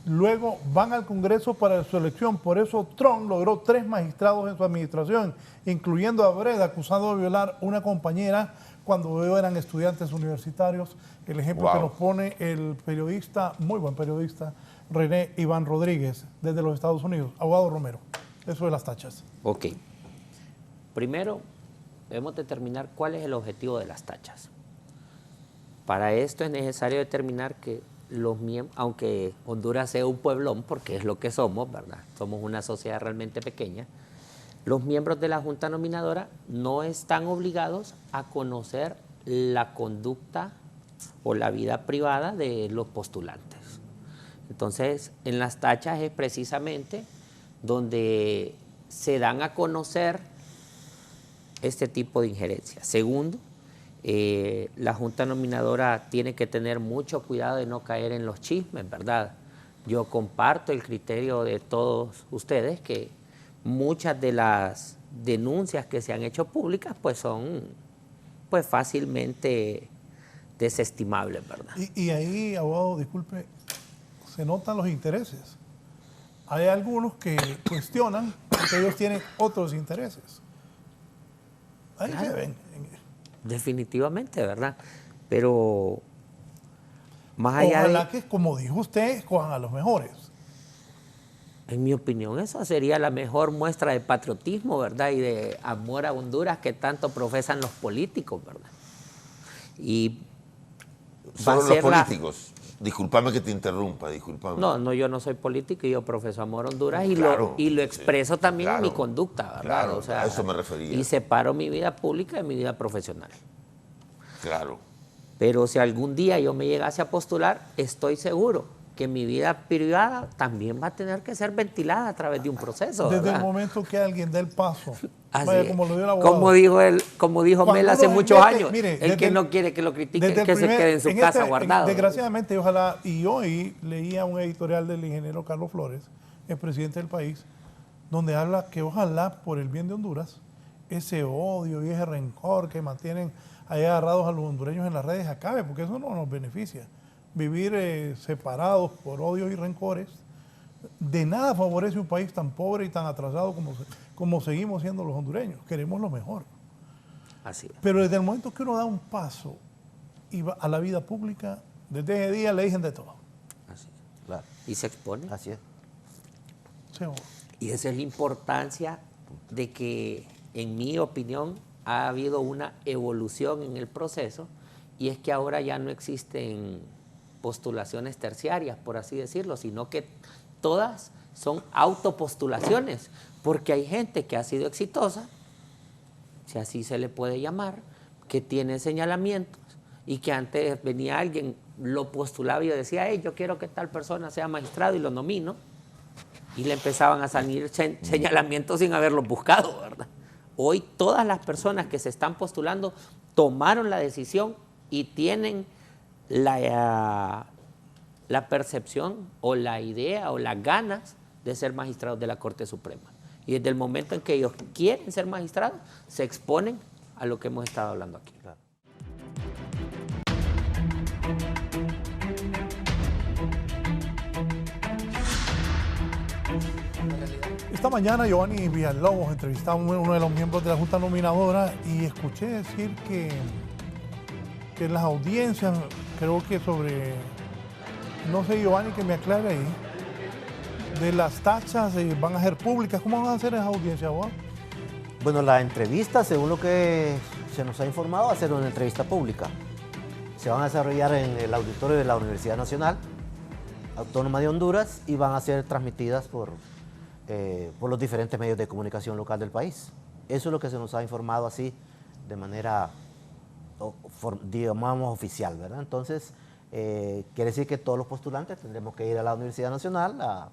Speaker 3: luego van al Congreso para su elección. Por eso Trump logró 3 magistrados en su administración, incluyendo a Brett, acusado de violar una compañera cuando eran estudiantes universitarios. El ejemplo que nos pone el periodista, muy buen periodista, René Iván Rodríguez, desde los Estados Unidos. Abogado Romero, eso de las tachas.
Speaker 5: Ok. Primero, debemos determinar cuál es el objetivo de las tachas. Para esto es necesario determinar que los miembros, aunque Honduras sea un pueblón, porque es lo que somos, ¿verdad? Somos una sociedad realmente pequeña, los miembros de la Junta Nominadora no están obligados a conocer la conducta o la vida privada de los postulantes. Entonces, en las tachas es precisamente donde se dan a conocer este tipo de injerencia. Segundo, la Junta Nominadora tiene que tener mucho cuidado de no caer en los chismes, ¿verdad? Yo comparto el criterio de todos ustedes que muchas de las denuncias que se han hecho públicas pues son pues fácilmente desestimables, ¿verdad?
Speaker 3: Y ahí, abogado, disculpe, se notan los intereses. Hay algunos que cuestionan que ellos tienen otros intereses. Ahí
Speaker 5: claro,
Speaker 3: se ven.
Speaker 5: Definitivamente, ¿verdad? Pero más allá
Speaker 3: ojalá que, como dijo usted, escojan a los mejores.
Speaker 5: En mi opinión, eso sería la mejor muestra de patriotismo, ¿verdad? Y de amor a Honduras que tanto profesan los políticos, ¿verdad? Y
Speaker 6: solo los políticos. Discúlpame que te interrumpa, discúlpame.
Speaker 5: No, yo no soy político y yo profeso amor a Honduras y lo expreso también en mi conducta, ¿verdad?
Speaker 6: Claro,
Speaker 5: o sea,
Speaker 6: a eso me refería.
Speaker 5: Y separo mi vida pública de mi vida profesional.
Speaker 6: Claro.
Speaker 5: Pero si algún día yo me llegase a postular, estoy seguro que mi vida privada también va a tener que ser ventilada a través de un proceso.
Speaker 3: Desde
Speaker 5: ¿verdad?
Speaker 3: el momento que alguien dé el paso,
Speaker 5: vaya,
Speaker 3: como lo dio el abogado.
Speaker 5: Como dijo Mel hace muchos años,
Speaker 3: mire,
Speaker 5: el que no quiere que lo critiquen, que se quede en su casa guardado.
Speaker 3: Desgraciadamente, ojalá, y hoy leía un editorial del ingeniero Carlos Flores, el presidente del país, donde habla que ojalá, por el bien de Honduras, ese odio y ese rencor que mantienen ahí agarrados a los hondureños en las redes acabe, porque eso no nos beneficia. Vivir separados por odios y rencores de nada favorece un país tan pobre y tan atrasado como seguimos siendo los hondureños. Queremos lo mejor.
Speaker 5: Así es.
Speaker 3: Pero desde el momento que uno da un paso y va a la vida pública, desde ese día le dicen de todo.
Speaker 5: Así es. Claro. Y se expone.
Speaker 4: Así es.
Speaker 3: Sí.
Speaker 5: Y esa es la importancia de que, en mi opinión, ha habido una evolución en el proceso, y es que ahora ya no existen postulaciones terciarias, por así decirlo, sino que todas son autopostulaciones, porque hay gente que ha sido exitosa, si así se le puede llamar, que tiene señalamientos y que antes venía alguien, lo postulaba y decía, hey, yo quiero que tal persona sea magistrado y lo nomino, y le empezaban a salir señalamientos sin haberlos buscado, ¿verdad? Hoy todas las personas que se están postulando tomaron la decisión y tienen la percepción o la idea o las ganas de ser magistrados de la Corte Suprema. Y desde el momento en que ellos quieren ser magistrados, se exponen a lo que hemos estado hablando aquí.
Speaker 4: Claro.
Speaker 3: Esta mañana Giovanni Villalobos entrevistaba a uno de los miembros de la Junta Nominadora y escuché decir que en las audiencias, creo que sobre, no sé, Giovanni, que me aclare ahí, de las tachas van a ser públicas. ¿Cómo van a hacer esas audiencias, Juan?
Speaker 4: Bueno, la entrevista, según lo que se nos ha informado, va a ser una entrevista pública. Se van a desarrollar en el auditorio de la Universidad Nacional Autónoma de Honduras y van a ser transmitidas por los diferentes medios de comunicación local del país. Eso es lo que se nos ha informado así, de manera, digamos, oficial, ¿verdad? Entonces, quiere decir que todos los postulantes tendremos que ir a la Universidad Nacional,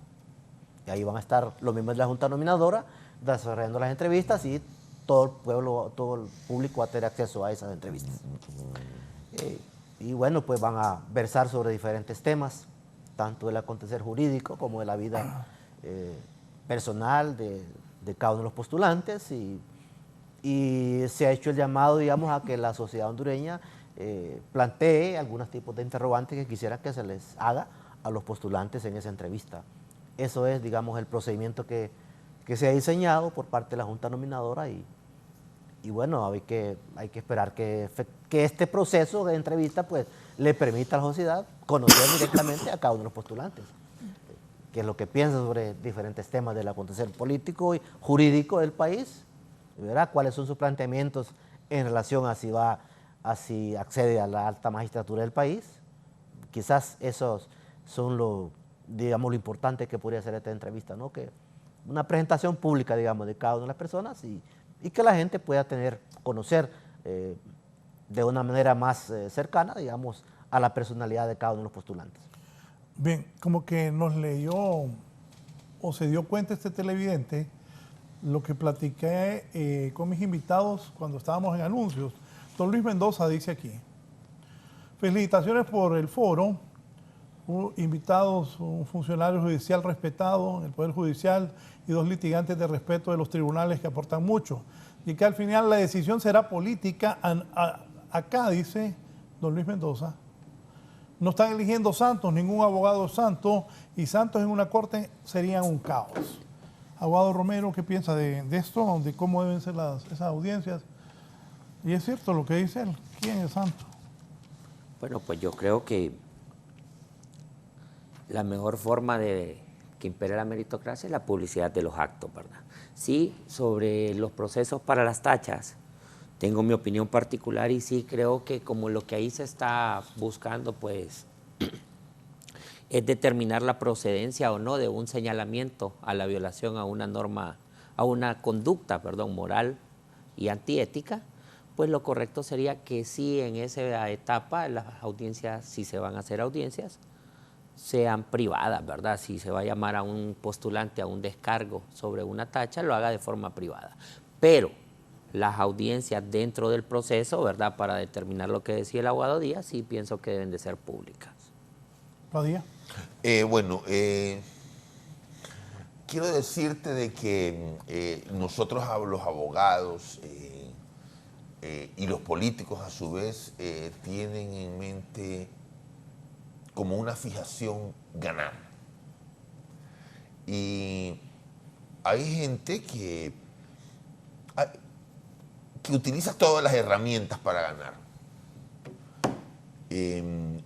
Speaker 4: y ahí van a estar los miembros de la Junta Nominadora desarrollando las entrevistas y todo el pueblo, todo el público va a tener acceso a esas entrevistas. Y bueno, pues van a versar sobre diferentes temas, tanto del acontecer jurídico como de la vida personal de cada uno de los postulantes y se ha hecho el llamado, digamos, a que la sociedad hondureña plantee algunos tipos de interrogantes que quisiera que se les haga a los postulantes en esa entrevista. Eso es, digamos, el procedimiento que se ha diseñado por parte de la Junta Nominadora y bueno, hay que esperar que este proceso de entrevista pues le permita a la sociedad conocer directamente a cada uno de los postulantes, qué es lo que piensa sobre diferentes temas del acontecer político y jurídico del país, ¿verdad? Cuáles son sus planteamientos en relación a si accede a la alta magistratura del país. Quizás esos son lo importante que podría ser esta entrevista, ¿no? Que una presentación pública, digamos, de cada una de las personas y que la gente pueda conocer de una manera más cercana, digamos, a la personalidad de cada uno de los postulantes.
Speaker 3: Bien, como que nos leyó o se dio cuenta este televidente lo que platiqué con mis invitados cuando estábamos en anuncios. Don Luis Mendoza dice aquí: felicitaciones por el foro, invitados un funcionario judicial respetado en el Poder Judicial y 2 litigantes de respeto de los tribunales que aportan mucho, y que al final la decisión será política. Acá, dice don Luis Mendoza, no están eligiendo santos, ningún abogado santo, y santos en una corte serían un caos. Abogado Romero, ¿qué piensa de esto, de cómo deben ser esas audiencias? Y es cierto lo que dice él, ¿quién es santo?
Speaker 5: Bueno, pues yo creo que la mejor forma de que impere la meritocracia es la publicidad de los actos, ¿verdad? Sí, sobre los procesos para las tachas, tengo mi opinión particular y sí creo que como lo que ahí se está buscando, pues, es determinar la procedencia o no de un señalamiento a la violación a una norma, a una conducta, perdón, moral y antiética, pues lo correcto sería que sí en esa etapa las audiencias, si se van a hacer audiencias, sean privadas, ¿verdad? Si se va a llamar a un postulante a un descargo sobre una tacha, lo haga de forma privada. Pero las audiencias dentro del proceso, ¿verdad? Para determinar lo que decía el abogado Díaz, sí pienso que deben de ser públicas.
Speaker 3: ¿Díaz?
Speaker 6: Quiero decirte de que nosotros los abogados y los políticos a su vez tienen en mente como una fijación ganar. Y hay gente que utiliza todas las herramientas para ganar.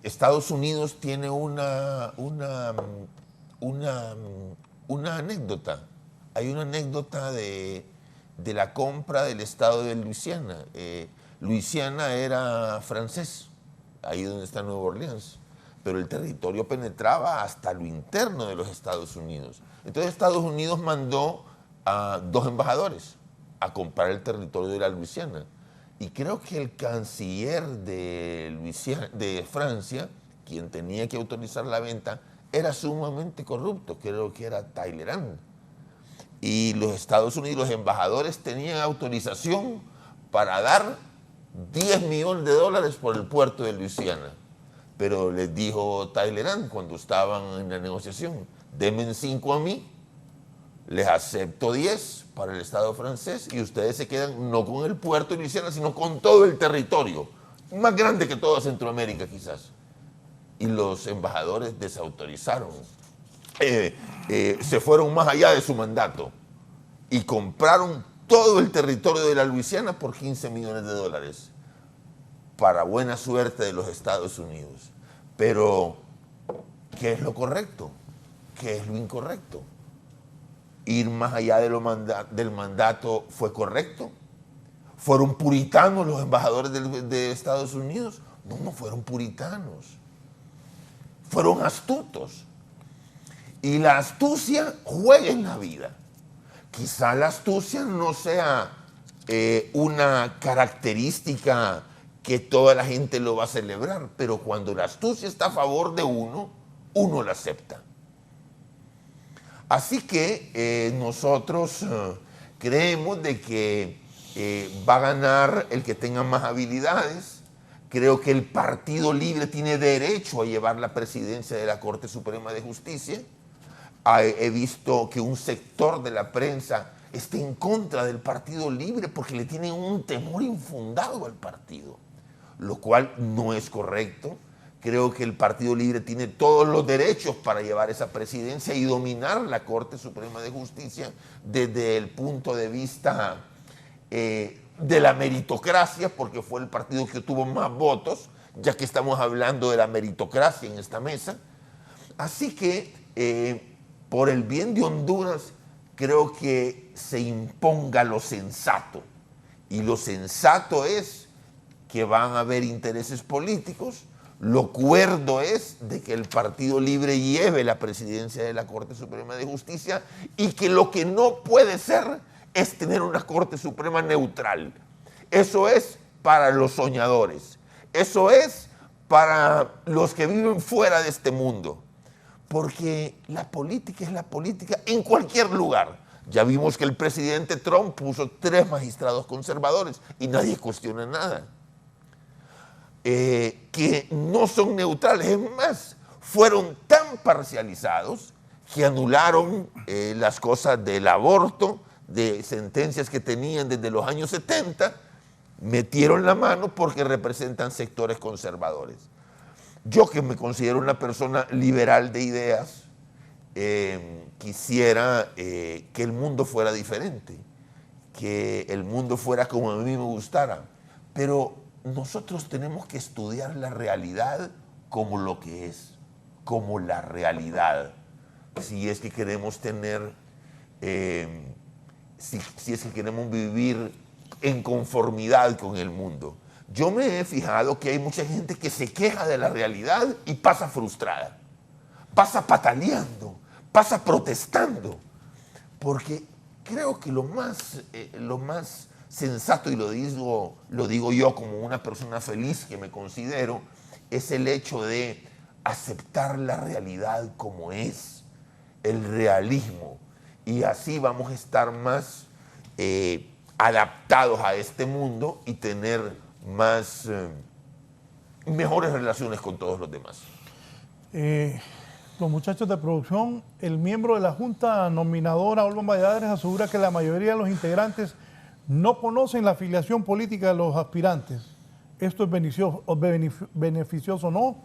Speaker 6: Estados Unidos tiene una anécdota. Hay una anécdota de la compra del estado de Luisiana. Luisiana era francés, ahí donde está Nueva Orleans, pero el territorio penetraba hasta lo interno de los Estados Unidos. Entonces Estados Unidos mandó a 2 embajadores a comprar el territorio de la Luisiana. Y creo que el canciller de Francia, quien tenía que autorizar la venta, era sumamente corrupto, creo que era Talleyrand. Y los Estados Unidos, los embajadores tenían autorización para dar $10 millones por el puerto de Luisiana. Pero les dijo Talleyrand cuando estaban en la negociación: denme 5 a mí, les acepto 10 para el Estado francés y ustedes se quedan no con el puerto de Luisiana, sino con todo el territorio, más grande que toda Centroamérica quizás. Y los embajadores desautorizaron. Se fueron más allá de su mandato y compraron todo el territorio de la Luisiana por $15 millones, para buena suerte de los Estados Unidos. Pero, ¿qué es lo correcto? ¿Qué es lo incorrecto? ¿Ir más allá del mandato fue correcto? ¿Fueron puritanos los embajadores de Estados Unidos? No, no fueron puritanos. Fueron astutos. Y la astucia juega en la vida. Quizá la astucia no sea una característica que toda la gente lo va a celebrar, pero cuando la astucia está a favor de uno, uno la acepta. Así que nosotros creemos de que va a ganar el que tenga más habilidades. Creo que el Partido Libre tiene derecho a llevar la presidencia de la Corte Suprema de Justicia. He visto que un sector de la prensa está en contra del Partido Libre porque le tienen un temor infundado al partido, lo cual no es correcto. Creo que el Partido Libre tiene todos los derechos para llevar esa presidencia y dominar la Corte Suprema de Justicia desde el punto de vista de la meritocracia, porque fue el partido que tuvo más votos, ya que estamos hablando de la meritocracia en esta mesa. Así que, por el bien de Honduras, creo que se imponga lo sensato. Y lo sensato es que van a haber intereses políticos. Lo cuerdo es de que el Partido Libre lleve la presidencia de la Corte Suprema de Justicia y que lo que no puede ser es tener una Corte Suprema neutral. Eso es para los soñadores. Eso es para los que viven fuera de este mundo. Porque la política es la política en cualquier lugar. Ya vimos que el presidente Trump puso 3 magistrados conservadores y nadie cuestiona nada. Que no son neutrales, es más, fueron tan parcializados que anularon las cosas del aborto, de sentencias que tenían desde los años 70, metieron la mano porque representan sectores conservadores. Yo, que me considero una persona liberal de ideas, quisiera que el mundo fuera diferente, que el mundo fuera como a mí me gustara, pero nosotros tenemos que estudiar la realidad como lo que es, como la realidad, si es que queremos tener, si es que queremos vivir en conformidad con el mundo. Yo me he fijado que hay mucha gente que se queja de la realidad y pasa frustrada, pasa pataleando, pasa protestando, porque creo que lo más sensato, y lo digo yo como una persona feliz que me considero, es el hecho de aceptar la realidad como es, el realismo, y así vamos a estar más adaptados a este mundo y tener mejores relaciones con todos los demás.
Speaker 3: Los muchachos de producción, el miembro de la Junta Nominadora, Olvan Valladares, asegura que la mayoría de los integrantes no conocen la afiliación política de los aspirantes. ¿Esto es beneficioso o no?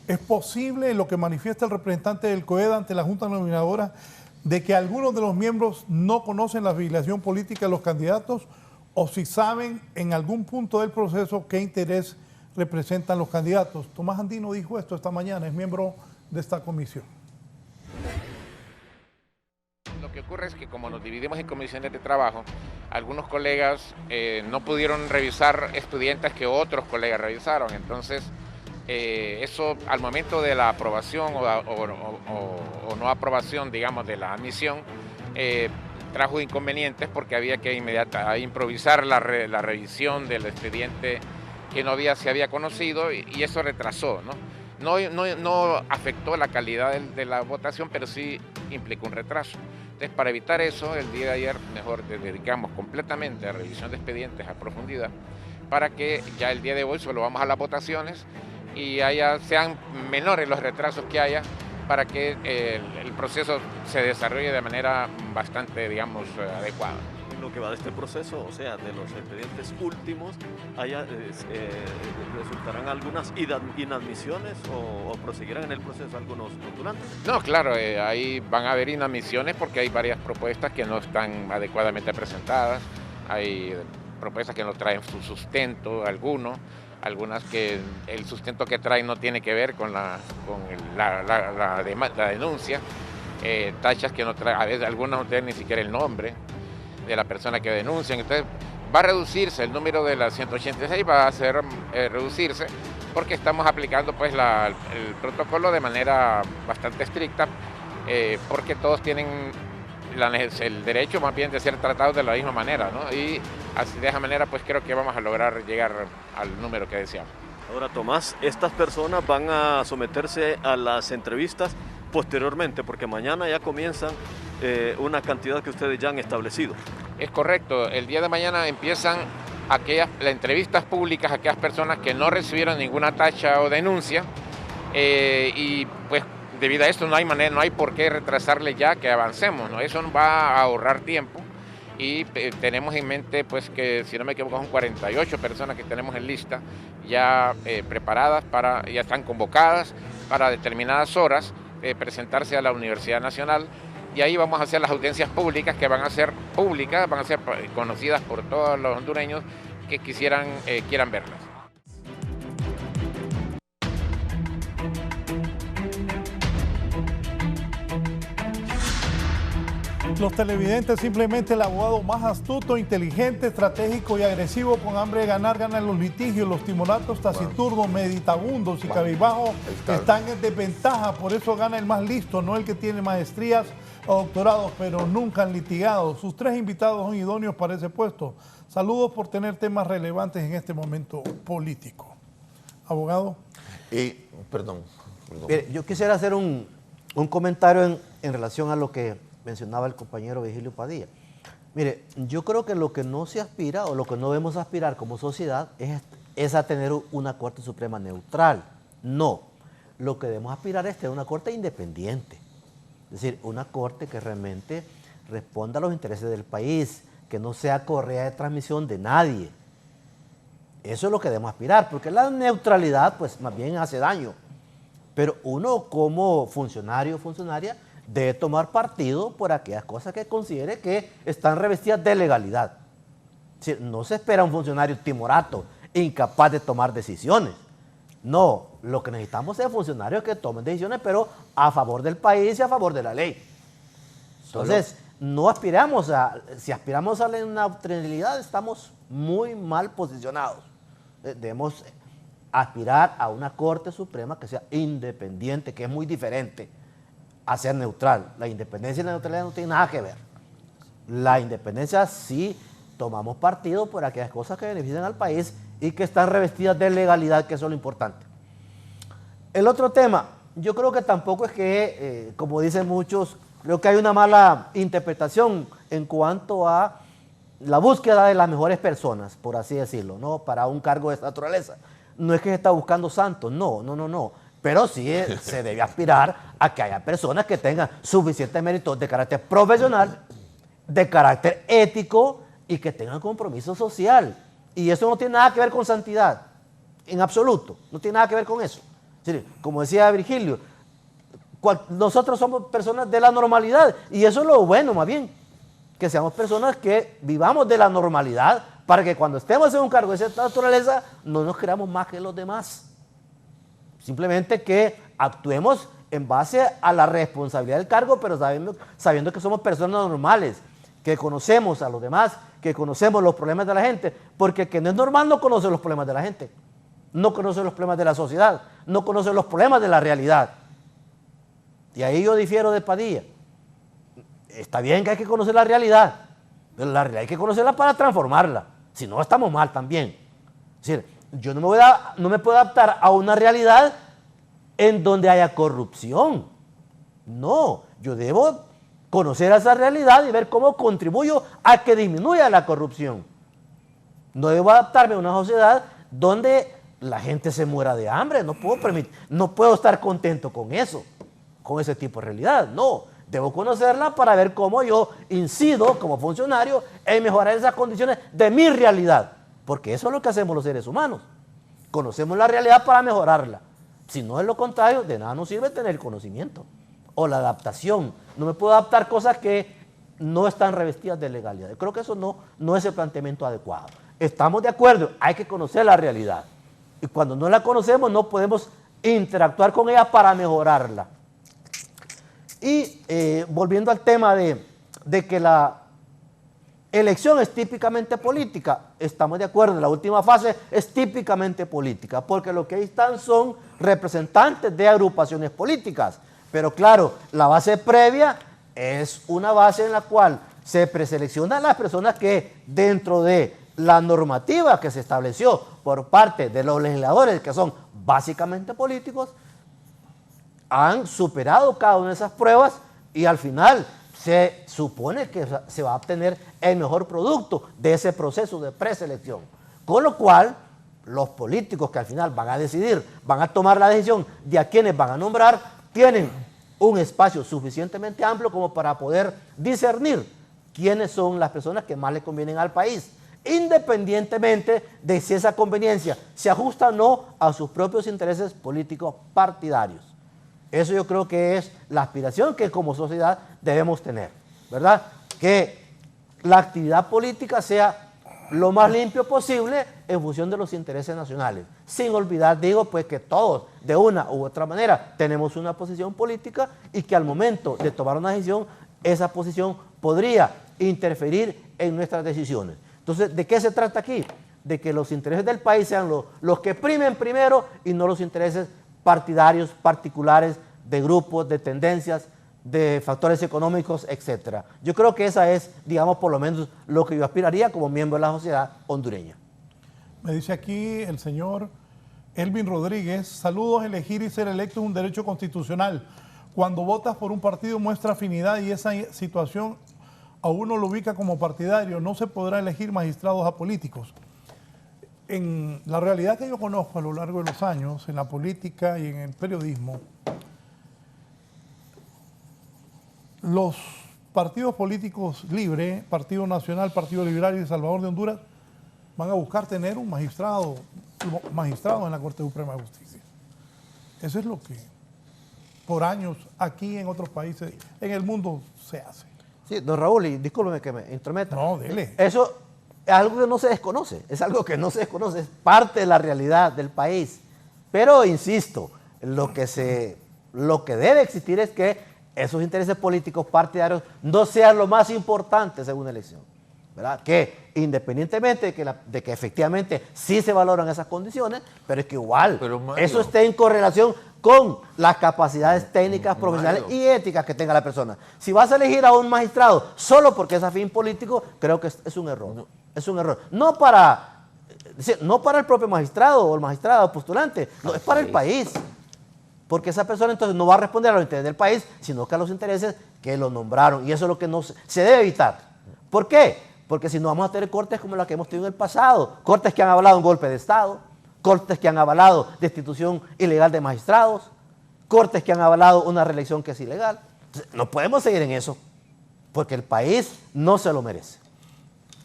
Speaker 3: ¿Es posible lo que manifiesta el representante del COED ante la Junta Nominadora de que algunos de los miembros no conocen la afiliación política de los candidatos, o si saben en algún punto del proceso qué interés representan los candidatos? Tomás Andino dijo esto esta mañana, es miembro de esta comisión.
Speaker 7: Lo que ocurre es que como nos dividimos en comisiones de trabajo, algunos colegas no pudieron revisar expedientes que otros colegas revisaron. Entonces, eso al momento de la aprobación o no aprobación, digamos, de la admisión, trajo inconvenientes porque había que improvisar la revisión del expediente que se había conocido, y eso retrasó, ¿no? No afectó la calidad de la votación, pero sí implicó un retraso. Entonces, para evitar eso, el día de ayer mejor dedicamos completamente a revisión de expedientes a profundidad, para que ya el día de hoy solo vamos a las votaciones y sean menores los retrasos que haya, para que el proceso se desarrolle de manera bastante, digamos, adecuada.
Speaker 8: En lo que va de este proceso, o sea, de los expedientes últimos, ¿resultarán algunas inadmisiones o proseguirán en el proceso algunos postulantes?
Speaker 7: No, claro, ahí van a haber inadmisiones porque hay varias propuestas que no están adecuadamente presentadas, hay propuestas que no traen su sustento algunas que el sustento que traen no tiene que ver con la denuncia, tachas que no traen, a veces algunas no tienen ni siquiera el nombre de la persona que denuncian. Entonces va a reducirse el número de las 186, va a reducirse porque estamos aplicando pues el protocolo de manera bastante estricta, porque todos tienen el derecho más bien de ser tratados de la misma manera, ¿no? Y así, de esa manera pues creo que vamos a lograr llegar al número que deseamos.
Speaker 8: Ahora, Tomás, estas personas van a someterse a las entrevistas posteriormente, porque mañana ya comienzan una cantidad que ustedes ya han establecido.
Speaker 7: Es correcto, el día de mañana empiezan las entrevistas públicas a aquellas personas que no recibieron ninguna tacha o denuncia, y pues debido a esto no hay manera, no hay por qué retrasarle ya que avancemos, ¿no? Eso nos va a ahorrar tiempo y tenemos en mente pues que, si no me equivoco, son 48 personas que tenemos en lista ya preparadas, ya están convocadas para determinadas horas presentarse a la Universidad Nacional, y ahí vamos a hacer las audiencias públicas que van a ser públicas, van a ser conocidas por todos los hondureños que quieran verlas.
Speaker 3: Los televidentes, simplemente el abogado más astuto, inteligente, estratégico y agresivo, con hambre de ganar, gana los litigios, los timoratos taciturnos, meditabundos y cabizbajos están en desventaja, por eso gana el más listo, no el que tiene maestrías o doctorados, pero nunca han litigado. Sus 3 invitados son idóneos para ese puesto. Saludos por tener temas relevantes en este momento político. Abogado.
Speaker 6: Perdón.
Speaker 4: Mire, yo quisiera hacer un comentario en relación a lo que mencionaba el compañero Virgilio Padilla. Mire, yo creo que lo que no se aspira o lo que no debemos aspirar como sociedad es a tener una Corte Suprema neutral. No, lo que debemos aspirar es tener una Corte independiente. Es decir, una Corte que realmente responda a los intereses del país, que no sea correa de transmisión de nadie. Eso es lo que debemos aspirar, porque la neutralidad pues más bien hace daño. Pero uno como funcionario o funcionaria debe tomar partido por aquellas cosas que considere que están revestidas de legalidad. Es decir, no se espera un funcionario timorato, incapaz de tomar decisiones. No, lo que necesitamos es funcionarios que tomen decisiones, pero a favor del país y a favor de la ley. Entonces, no aspiramos si aspiramos a la neutralidad, estamos muy mal posicionados. Debemos aspirar a una Corte Suprema que sea independiente, que es muy diferente a ser neutral. La independencia y la neutralidad no tienen nada que ver. La independencia sí tomamos partido por aquellas cosas que benefician al país y que están revestidas de legalidad, que eso es lo importante. El otro tema, yo creo que tampoco es que, como dicen muchos, creo que hay una mala interpretación en cuanto a la búsqueda de las mejores personas, por así decirlo, ¿no? Para un cargo de esta naturaleza. No es que se está buscando santos, no. Pero sí se debe aspirar a que haya personas que tengan suficientes méritos de carácter profesional, de carácter ético y que tengan compromiso social. Y eso no tiene nada que ver con santidad, en absoluto, no tiene nada que ver con eso. Es decir, como decía Virgilio, nosotros somos personas de la normalidad y eso es lo bueno más bien, que seamos personas que vivamos de la normalidad para que cuando estemos en un cargo de esta naturaleza no nos creamos más que los demás. Simplemente que actuemos en base a la responsabilidad del cargo, pero sabiendo que somos personas normales, que conocemos a los demás, que conocemos los problemas de la gente, porque el que no es normal no conoce los problemas de la gente, no conoce los problemas de la sociedad, no conoce los problemas de la realidad. Y ahí yo difiero de Padilla. Está bien que hay que conocer la realidad, pero la realidad hay que conocerla para transformarla, si no estamos mal también. Es decir, yo no me puedo adaptar a una realidad en donde haya corrupción. No, yo debo conocer esa realidad y ver cómo contribuyo a que disminuya la corrupción. No debo adaptarme a una sociedad donde la gente se muera de hambre. No puedo estar contento con eso, con ese tipo de realidad. No, debo conocerla para ver cómo yo incido como funcionario en mejorar esas condiciones de mi realidad. Porque eso es lo que hacemos los seres humanos. Conocemos la realidad para mejorarla. Si no es lo contrario, de nada nos sirve tener conocimiento. O la adaptación. No me puedo adaptar cosas que no están revestidas de legalidad. Yo creo que eso no es el planteamiento adecuado. Estamos de acuerdo, hay que conocer la realidad. Y cuando no la conocemos, no podemos interactuar con ella para mejorarla. Y volviendo al tema de que la elección es típicamente política, estamos de acuerdo, la última fase es típicamente política, porque lo que ahí están son representantes de agrupaciones políticas. Pero claro, la base previa es una base en la cual se preseleccionan las personas que dentro de la normativa que se estableció por parte de los legisladores, que son básicamente políticos, han superado cada una de esas pruebas y al final se supone que se va a obtener el mejor producto de ese proceso de preselección. Con lo cual, los políticos que al final van a decidir, van a tomar la decisión de a quienes van a nombrar, tienen un espacio suficientemente amplio como para poder discernir quiénes son las personas que más le convienen al país, independientemente de si esa conveniencia se ajusta o no a sus propios intereses políticos partidarios. Eso yo creo que es la aspiración que como sociedad debemos tener, ¿verdad? Que la actividad política sea lo más limpio posible en función de los intereses nacionales. Sin olvidar, digo, pues que todos, de una u otra manera, tenemos una posición política y que al momento de tomar una decisión, esa posición podría interferir en nuestras decisiones. Entonces, ¿de qué se trata aquí? De que los intereses del país sean los que primen primero y no los intereses partidarios, particulares, de grupos, de tendencias, de factores económicos, etc. Yo creo que esa es, digamos, por lo menos lo que yo aspiraría como miembro de la sociedad hondureña.
Speaker 3: Me dice aquí el señor Elvin Rodríguez, saludos, elegir y ser electo es un derecho constitucional. Cuando votas por un partido muestra afinidad y esa situación a uno lo ubica como partidario, no se podrá elegir magistrados a políticos. En la realidad que yo conozco a lo largo de los años, en la política y en el periodismo, los partidos políticos libres, Partido Nacional, Partido Liberal y El Salvador de Honduras, van a buscar tener un magistrado en la Corte Suprema de Justicia. Eso es lo que por años aquí en otros países, en el mundo se hace.
Speaker 4: Sí, don Raúl, y discúlpeme que me intrometa.
Speaker 3: No, dele.
Speaker 4: Eso es algo que no se desconoce, es parte de la realidad del país. Pero, insisto, lo que debe existir es que esos intereses políticos partidarios no sean lo más importante según la elección, ¿verdad? Que independientemente de que efectivamente sí se valoran esas condiciones, pero es que igual eso esté en correlación con las capacidades técnicas, profesionales y éticas que tenga la persona. Si vas a elegir a un magistrado solo porque es afín político, creo que es un error. Es un error. No para el propio magistrado o el magistrado postulante, no, es para el país. Porque esa persona entonces no va a responder a los intereses del país, sino que a los intereses que lo nombraron. Y eso es lo que se debe evitar. ¿Por qué? Porque si no vamos a tener cortes como las que hemos tenido en el pasado. Cortes que han avalado un golpe de Estado, cortes que han avalado destitución ilegal de magistrados, cortes que han avalado una reelección que es ilegal. Entonces, no podemos seguir en eso, porque el país no se lo merece.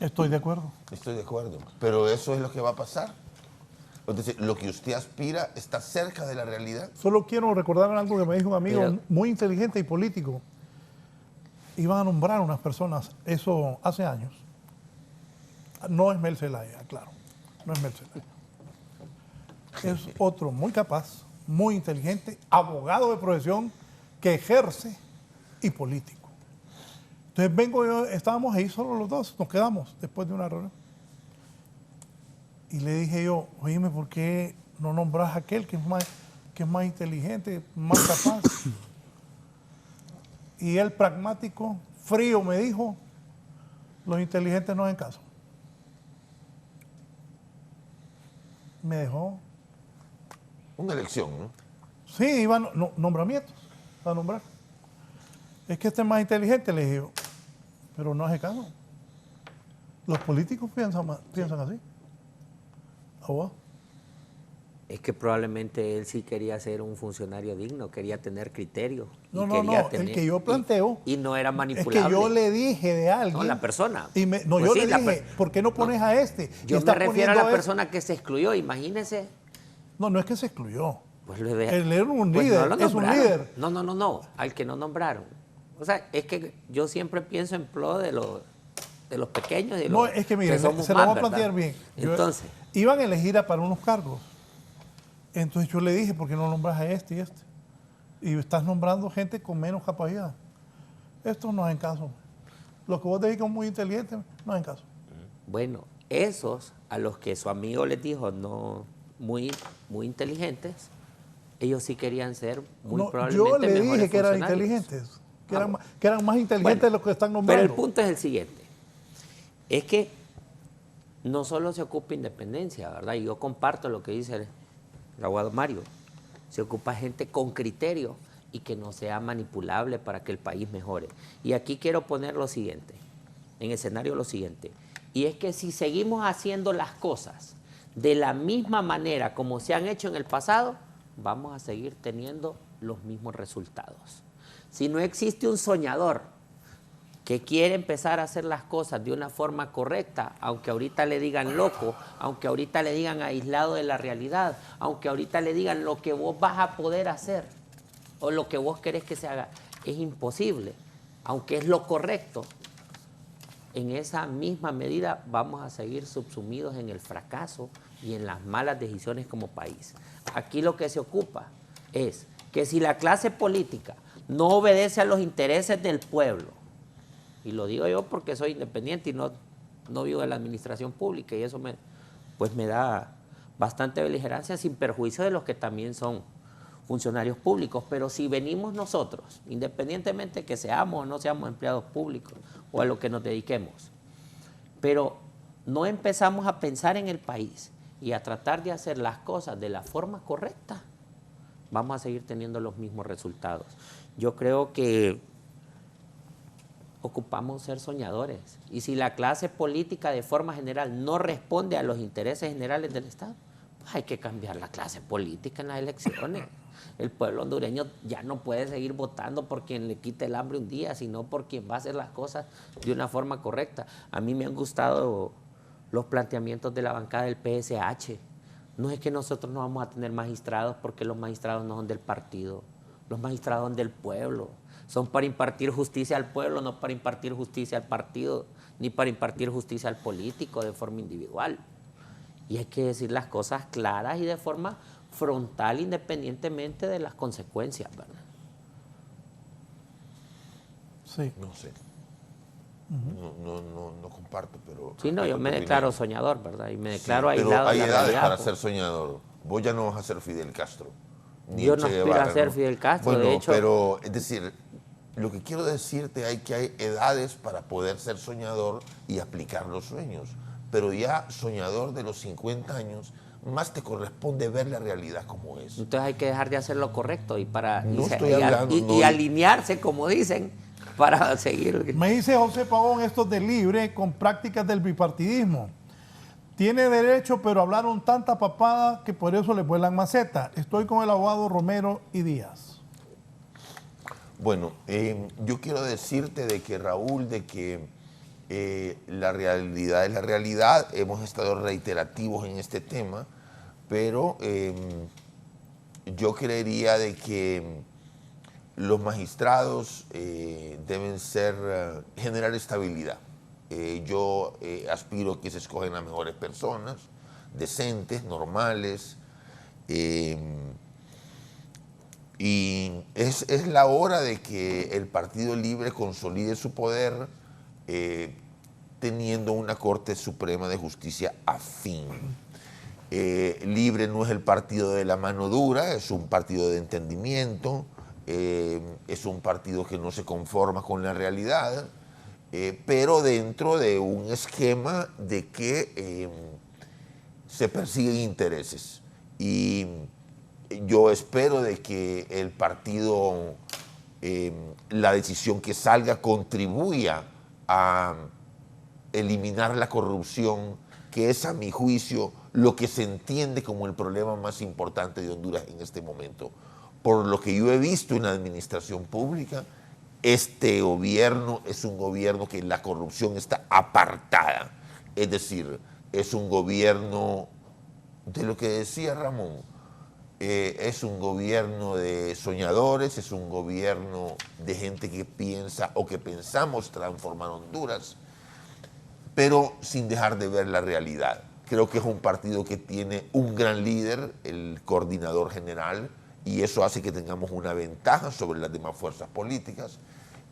Speaker 3: Estoy de acuerdo.
Speaker 6: Estoy de acuerdo. Pero eso es lo que va a pasar. Entonces, lo que usted aspira está cerca de la realidad.
Speaker 3: Solo quiero recordar algo que me dijo un amigo muy inteligente y político. Iban a nombrar unas personas, eso hace años. No es Mel Zelaya, claro. No es Mel Zelaya. Es otro muy capaz, muy inteligente, abogado de profesión que ejerce y político. Entonces vengo yo, estábamos ahí solo los dos, nos quedamos después de una reunión. Y le dije yo, oíme, ¿por qué no nombras a aquel que es más inteligente, más capaz? Y él, pragmático, frío, me dijo, los inteligentes no hacen caso. Me dejó.
Speaker 6: Una elección, ¿no?
Speaker 3: Sí, iban nombramientos a nombrar. Es que este es más inteligente, le dije yo, pero no hace caso. Los políticos piensan así.
Speaker 5: Es que probablemente él sí quería ser un funcionario digno, quería tener criterio.
Speaker 3: No, el que yo planteo.
Speaker 5: Y no era manipulable.
Speaker 3: Es que yo le dije de alguien.
Speaker 5: No, la persona.
Speaker 3: Yo le dije, ¿por qué no pones a este?
Speaker 5: Yo me refiero a la persona que se excluyó, imagínese.
Speaker 3: No es que se excluyó.
Speaker 5: Pues
Speaker 3: él era un líder, es un líder.
Speaker 5: No, al que no nombraron. O sea, es que yo siempre pienso en pro de los pequeños y de los
Speaker 3: es que mire, se lo voy a plantear bien.
Speaker 5: Entonces,
Speaker 3: iban a elegir para unos cargos. Entonces yo le dije, ¿por qué no nombras a este y este? Y estás nombrando gente con menos capacidad. Estos no hacen caso. Los que vos decís que son muy inteligentes, no hacen caso.
Speaker 5: Bueno, esos a los que su amigo les dijo no muy inteligentes, ellos sí querían ser muy probablemente
Speaker 3: yo le dije
Speaker 5: mejores
Speaker 3: que eran inteligentes, que eran más inteligentes de los que están nombrando.
Speaker 5: Pero el punto es el siguiente, es que no solo se ocupa independencia, ¿verdad? Y yo comparto lo que dice el abogado Mario, se ocupa gente con criterio y que no sea manipulable para que el país mejore. Y aquí quiero poner lo siguiente, en escenario lo siguiente, y es que si seguimos haciendo las cosas de la misma manera como se han hecho en el pasado, vamos a seguir teniendo los mismos resultados. Si no existe un soñador que quiere empezar a hacer las cosas de una forma correcta, aunque ahorita le digan loco, aunque ahorita le digan aislado de la realidad, aunque ahorita le digan lo que vos vas a poder hacer o lo que vos querés que se haga, es imposible, aunque es lo correcto. En esa misma medida vamos a seguir subsumidos en el fracaso y en las malas decisiones como país. Aquí lo que se ocupa es que si la clase política no obedece a los intereses del pueblo, y lo digo yo porque soy independiente y no vivo de la administración pública, y eso me da bastante beligerancia, sin perjuicio de los que también son funcionarios públicos. Pero si venimos nosotros, independientemente que seamos o no seamos empleados públicos o a lo que nos dediquemos, pero no empezamos a pensar en el país y a tratar de hacer las cosas de la forma correcta, vamos a seguir teniendo los mismos resultados. Yo creo que ocupamos ser soñadores, y si la clase política de forma general no responde a los intereses generales del Estado, pues hay que cambiar la clase política en las elecciones. El pueblo hondureño ya no puede seguir votando por quien le quite el hambre un día, sino por quien va a hacer las cosas de una forma correcta. A mí me han gustado los planteamientos de la bancada del PSH. No es que nosotros no vamos a tener magistrados porque los magistrados no son del partido, los magistrados son del pueblo. Son para impartir justicia al pueblo, no para impartir justicia al partido, ni para impartir justicia al político de forma individual. Y hay que decir las cosas claras y de forma frontal, independientemente de las consecuencias, ¿verdad?
Speaker 3: Sí.
Speaker 6: No sé. No comparto, pero...
Speaker 5: Sí, no, yo me declaro soñador, ¿verdad? Y me declaro
Speaker 6: sí,
Speaker 5: aislado de la
Speaker 6: hay edades
Speaker 5: realidad,
Speaker 6: para
Speaker 5: pues.
Speaker 6: ser soñador. Vos ya no vas a ser Fidel Castro. Ni
Speaker 5: Yo
Speaker 6: el
Speaker 5: no
Speaker 6: Che
Speaker 5: aspiro
Speaker 6: Guevara,
Speaker 5: a ser
Speaker 6: ¿no?
Speaker 5: Fidel Castro,
Speaker 6: bueno,
Speaker 5: de hecho...
Speaker 6: pero, es decir, lo que quiero decirte es que hay edades para poder ser soñador y aplicar los sueños. Pero ya soñador de los 50 años, más te corresponde ver la realidad como es.
Speaker 5: Entonces hay que dejar de hacer lo correcto y para
Speaker 6: y
Speaker 5: alinearse, como dicen, para seguir.
Speaker 3: Me dice José Pavón, esto de libre con prácticas del bipartidismo. Tiene derecho, pero hablaron tanta papada que por eso le vuelan maceta. Estoy con el abogado Romero y Díaz.
Speaker 6: Bueno, yo quiero decirte de que, Raúl, de que la realidad es la realidad. Hemos estado reiterativos en este tema, pero yo creería de que los magistrados deben generar estabilidad. Yo aspiro a que se escogen las mejores personas, decentes, normales, y es la hora de que el Partido Libre consolide su poder teniendo una Corte Suprema de Justicia afín. Libre no es el partido de la mano dura, es un partido de entendimiento, es un partido que no se conforma con la realidad, pero dentro de un esquema de que se persiguen intereses. Y yo espero de que el partido, la decisión que salga, contribuya a eliminar la corrupción, que es, a mi juicio, lo que se entiende como el problema más importante de Honduras en este momento. Por lo que yo he visto en la administración pública, este gobierno es un gobierno que la corrupción está apartada. Es decir, es un gobierno, de lo que decía Ramón, es un gobierno de soñadores, es un gobierno de gente que piensa o que pensamos transformar Honduras, pero sin dejar de ver la realidad. Creo que es un partido que tiene un gran líder, el coordinador general, y eso hace que tengamos una ventaja sobre las demás fuerzas políticas.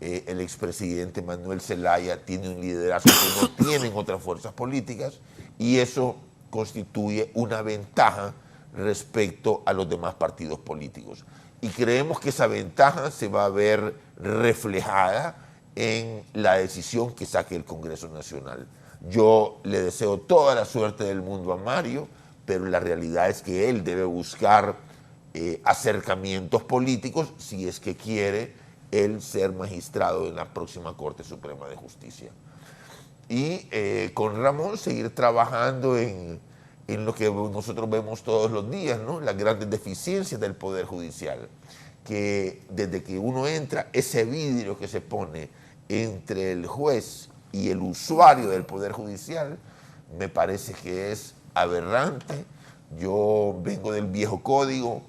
Speaker 6: El expresidente Manuel Zelaya tiene un liderazgo que no tienen otras fuerzas políticas, y eso constituye una ventaja respecto a los demás partidos políticos. Y creemos que esa ventaja se va a ver reflejada en la decisión que saque el Congreso Nacional. Yo le deseo toda la suerte del mundo a Mario, pero la realidad es que él debe buscar acercamientos políticos si es que quiere él ser magistrado en la próxima Corte Suprema de Justicia. Y con Ramón seguir trabajando en lo que nosotros vemos todos los días, ¿no? Las grandes deficiencias del Poder Judicial. que desde que uno entra, ese vidrio que se pone entre el juez y el usuario del Poder Judicial, me parece que es aberrante. Yo vengo del viejo código,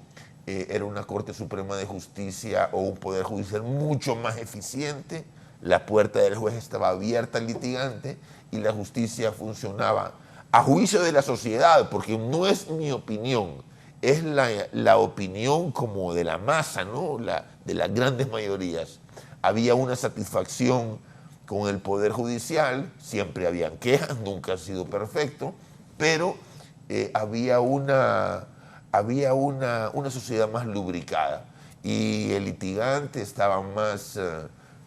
Speaker 6: era una Corte Suprema de Justicia o un Poder Judicial mucho más eficiente, la puerta del juez estaba abierta al litigante y la justicia funcionaba a juicio de la sociedad, porque no es mi opinión, es la opinión como de la masa, ¿no? De las grandes mayorías. Había una satisfacción con el Poder Judicial, siempre habían quejas, nunca ha sido perfecto, pero había una sociedad más lubricada y el litigante estaba más,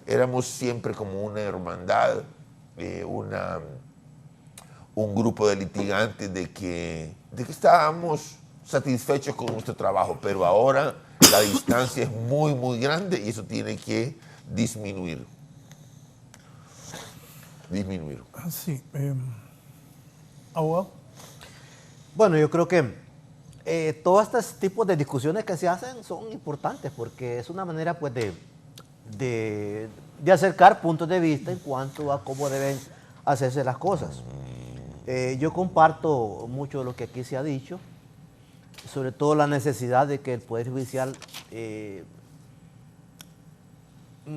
Speaker 6: éramos siempre como una hermandad, un grupo de litigantes de que estábamos satisfechos con nuestro trabajo, pero ahora la distancia es muy, muy grande y eso tiene que disminuir.
Speaker 3: Sí. Abogado.
Speaker 4: Bueno, yo creo que todos estos tipos de discusiones que se hacen son importantes porque es una manera pues de acercar puntos de vista en cuanto a cómo deben hacerse las cosas. Yo comparto mucho de lo que aquí se ha dicho, sobre todo la necesidad de que el Poder Judicial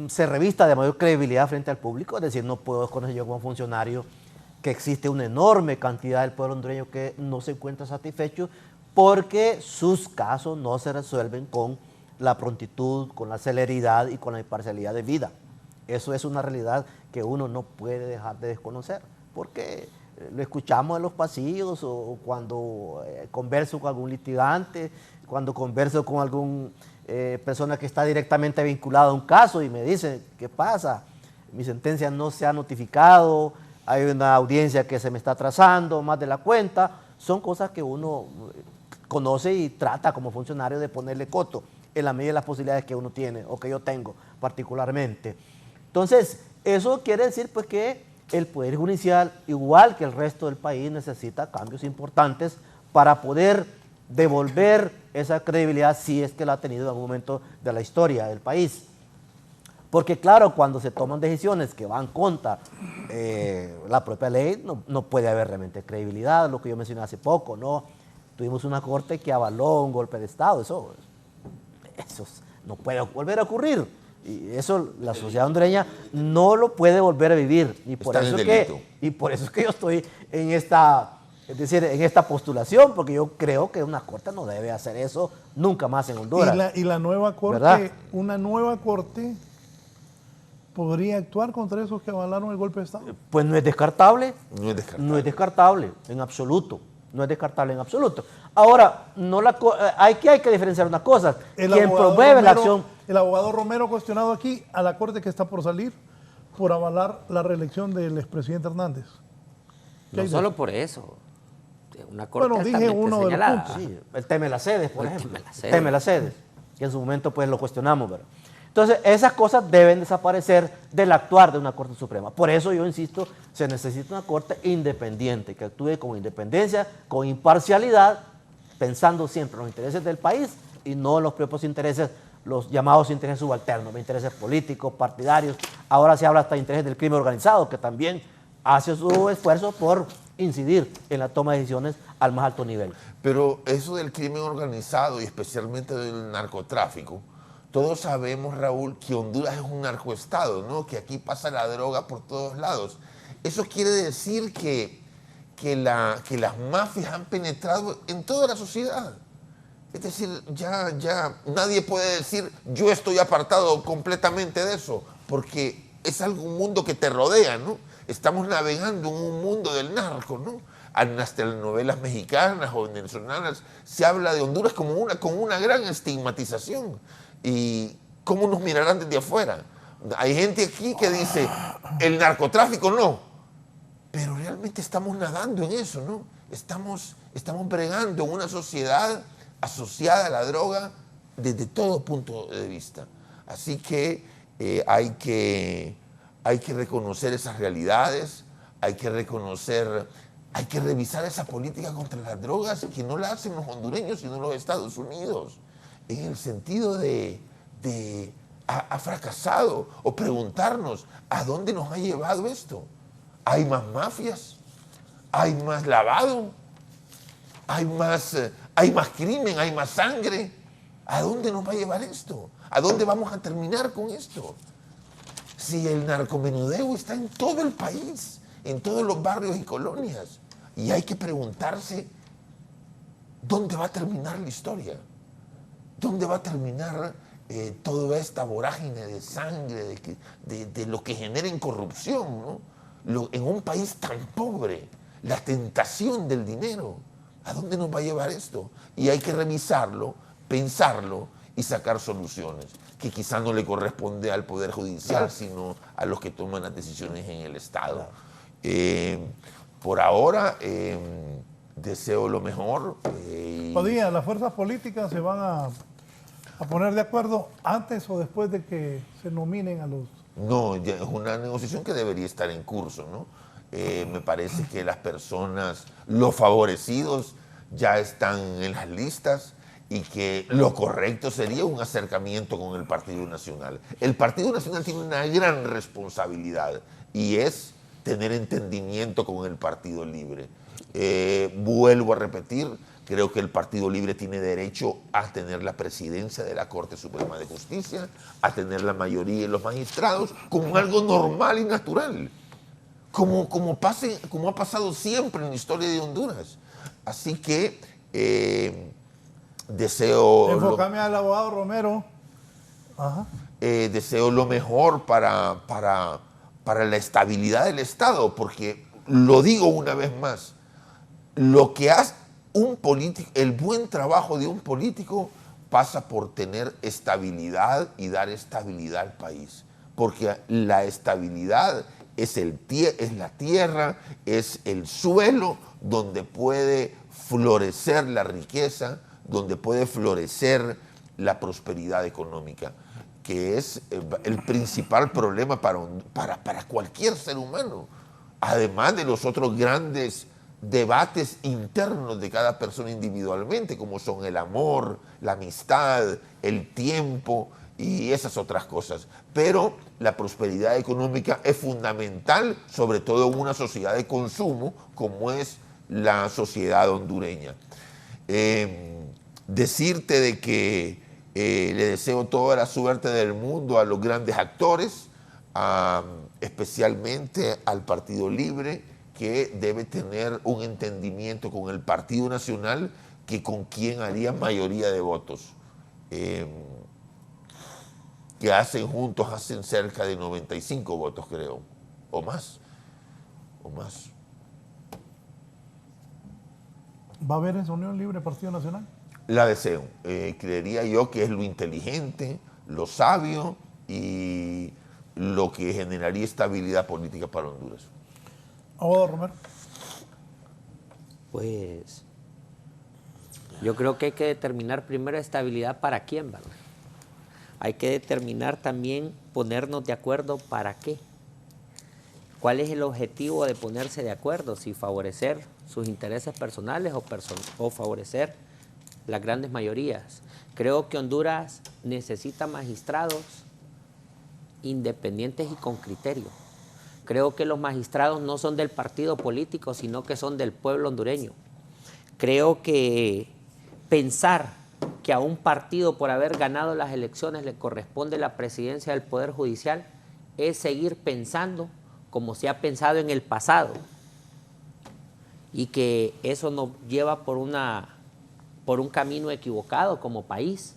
Speaker 4: se revista de mayor credibilidad frente al público, es decir, no puedo desconocer yo como funcionario que existe una enorme cantidad del pueblo hondureño que no se encuentra satisfecho porque sus casos no se resuelven con la prontitud, con la celeridad y con la imparcialidad de vida. Eso es una realidad que uno no puede dejar de desconocer, porque lo escuchamos en los pasillos o cuando converso con algún litigante, cuando converso con alguna persona que está directamente vinculada a un caso y me dice, ¿qué pasa? Mi sentencia no se ha notificado, hay una audiencia que se me está atrasando más de la cuenta. Son cosas que uno conoce y trata como funcionario de ponerle coto en la medida de las posibilidades que uno tiene o que yo tengo particularmente. Entonces, eso quiere decir pues que el Poder Judicial, igual que el resto del país, necesita cambios importantes para poder devolver esa credibilidad si es que la ha tenido en algún momento de la historia del país. Porque claro, cuando se toman decisiones que van contra la propia ley, no puede haber realmente credibilidad, lo que yo mencioné hace poco, ¿no? Tuvimos una corte que avaló un golpe de Estado, eso no puede volver a ocurrir. Y eso la sociedad hondureña no lo puede volver a vivir. Y por eso es que yo estoy en esta postulación, porque yo creo que una corte no debe hacer eso nunca más en Honduras.
Speaker 3: Y la nueva corte, ¿verdad? Una nueva corte podría actuar contra esos que avalaron el golpe de Estado.
Speaker 4: Pues no es descartable.
Speaker 6: No es
Speaker 4: descartable en absoluto. No es descartable en absoluto. Ahora, hay que diferenciar unas cosas. Quien promueve la acción.
Speaker 3: El abogado Romero cuestionado aquí a la corte que está por salir por avalar la reelección del expresidente Hernández.
Speaker 5: No solo por eso. Una corte
Speaker 3: bueno, dije uno de los puntos.
Speaker 4: Sí, el tema de las sedes, por ejemplo. El tema de las sedes. Que en su momento pues lo cuestionamos, ¿verdad? Entonces, esas cosas deben desaparecer del actuar de una Corte Suprema. Por eso yo insisto, se necesita una Corte independiente, que actúe con independencia, con imparcialidad, pensando siempre en los intereses del país y no en los propios intereses, los llamados intereses subalternos, intereses políticos, partidarios. Ahora se habla hasta de intereses del crimen organizado, que también hace su esfuerzo por incidir en la toma de decisiones al más alto nivel.
Speaker 6: Pero eso del crimen organizado y especialmente del narcotráfico, todos sabemos, Raúl, que Honduras es un narcoestado, ¿no? Que aquí pasa la droga por todos lados. Eso quiere decir que las mafias han penetrado en toda la sociedad. Es decir, ya nadie puede decir, yo estoy apartado completamente de eso, porque es un mundo que te rodea, ¿no? Estamos navegando en un mundo del narco, ¿no? En las telenovelas mexicanas o venezolanas se habla de Honduras como con una gran estigmatización. ¿Y cómo nos mirarán desde afuera? Hay gente aquí que dice, el narcotráfico no, pero realmente estamos nadando en eso, ¿no? Estamos bregando en una sociedad asociada a la droga desde todo punto de vista. Así que hay que reconocer esas realidades, hay que revisar esa política contra las drogas que no la hacen los hondureños sino los Estados Unidos, en el sentido de ha fracasado, o preguntarnos a dónde nos ha llevado esto. ¿Hay más mafias? ¿Hay más lavado? ¿Hay más crimen? ¿Hay más sangre? ¿A dónde nos va a llevar esto? ¿A dónde vamos a terminar con esto? Si el narcomenudeo está en todo el país, en todos los barrios y colonias, y hay que preguntarse dónde va a terminar la historia, dónde va a terminar toda esta vorágine de sangre, de lo que genera en corrupción, ¿no? En un país tan pobre, la tentación del dinero. ¿A dónde nos va a llevar esto? Y hay que revisarlo, pensarlo y sacar soluciones, que quizás no le corresponde al Poder Judicial, sino a los que toman las decisiones en el Estado. Por ahora, deseo lo mejor.
Speaker 3: Padilla, ¿las fuerzas políticas se van a poner de acuerdo antes o después de que se nominen a los...?
Speaker 6: No, ya es una negociación que debería estar en curso, ¿no? Me parece que las personas, los favorecidos, ya están en las listas y que lo correcto sería un acercamiento con el Partido Nacional. El Partido Nacional tiene una gran responsabilidad y es tener entendimiento con el Partido Libre. Vuelvo a repetir, creo que el Partido Libre tiene derecho a tener la presidencia de la Corte Suprema de Justicia, a tener la mayoría de los magistrados, como algo normal y natural, como ha pasado siempre en la historia de Honduras. Así que deseo...
Speaker 3: Enfócame al abogado Romero. Ajá.
Speaker 6: Deseo lo mejor para la estabilidad del Estado, porque lo digo una vez más, lo que hace un político, el buen trabajo de un político pasa por tener estabilidad y dar estabilidad al país, porque la estabilidad es la tierra, es el suelo donde puede florecer la riqueza, donde puede florecer la prosperidad económica, que es el principal problema para cualquier ser humano, además de los otros grandes debates internos de cada persona individualmente, como son el amor, la amistad, el tiempo y esas otras cosas. Pero la prosperidad económica es fundamental, sobre todo en una sociedad de consumo como es la sociedad hondureña. Decirte de que le deseo toda la suerte del mundo a los grandes actores, especialmente al Partido Libre, que debe tener un entendimiento con el Partido Nacional, que con quien haría mayoría de votos. Que hacen cerca de 95 votos, creo, o más.
Speaker 3: ¿Va a haber esa Unión Libre Partido Nacional?
Speaker 6: La deseo. Creería yo que es lo inteligente, lo sabio y lo que generaría estabilidad política para Honduras.
Speaker 3: Abogado Romero.
Speaker 5: Pues yo creo que hay que determinar primero estabilidad para quién, ¿verdad? Hay que determinar también, ponernos de acuerdo para qué. ¿Cuál es el objetivo de ponerse de acuerdo? Si favorecer sus intereses personales o favorecer las grandes mayorías. Creo que Honduras necesita magistrados independientes y con criterio. Creo que los magistrados no son del partido político, sino que son del pueblo hondureño. Creo que pensar que a un partido por haber ganado las elecciones le corresponde la presidencia del Poder Judicial es seguir pensando como se ha pensado en el pasado y que eso nos lleva por un camino equivocado como país.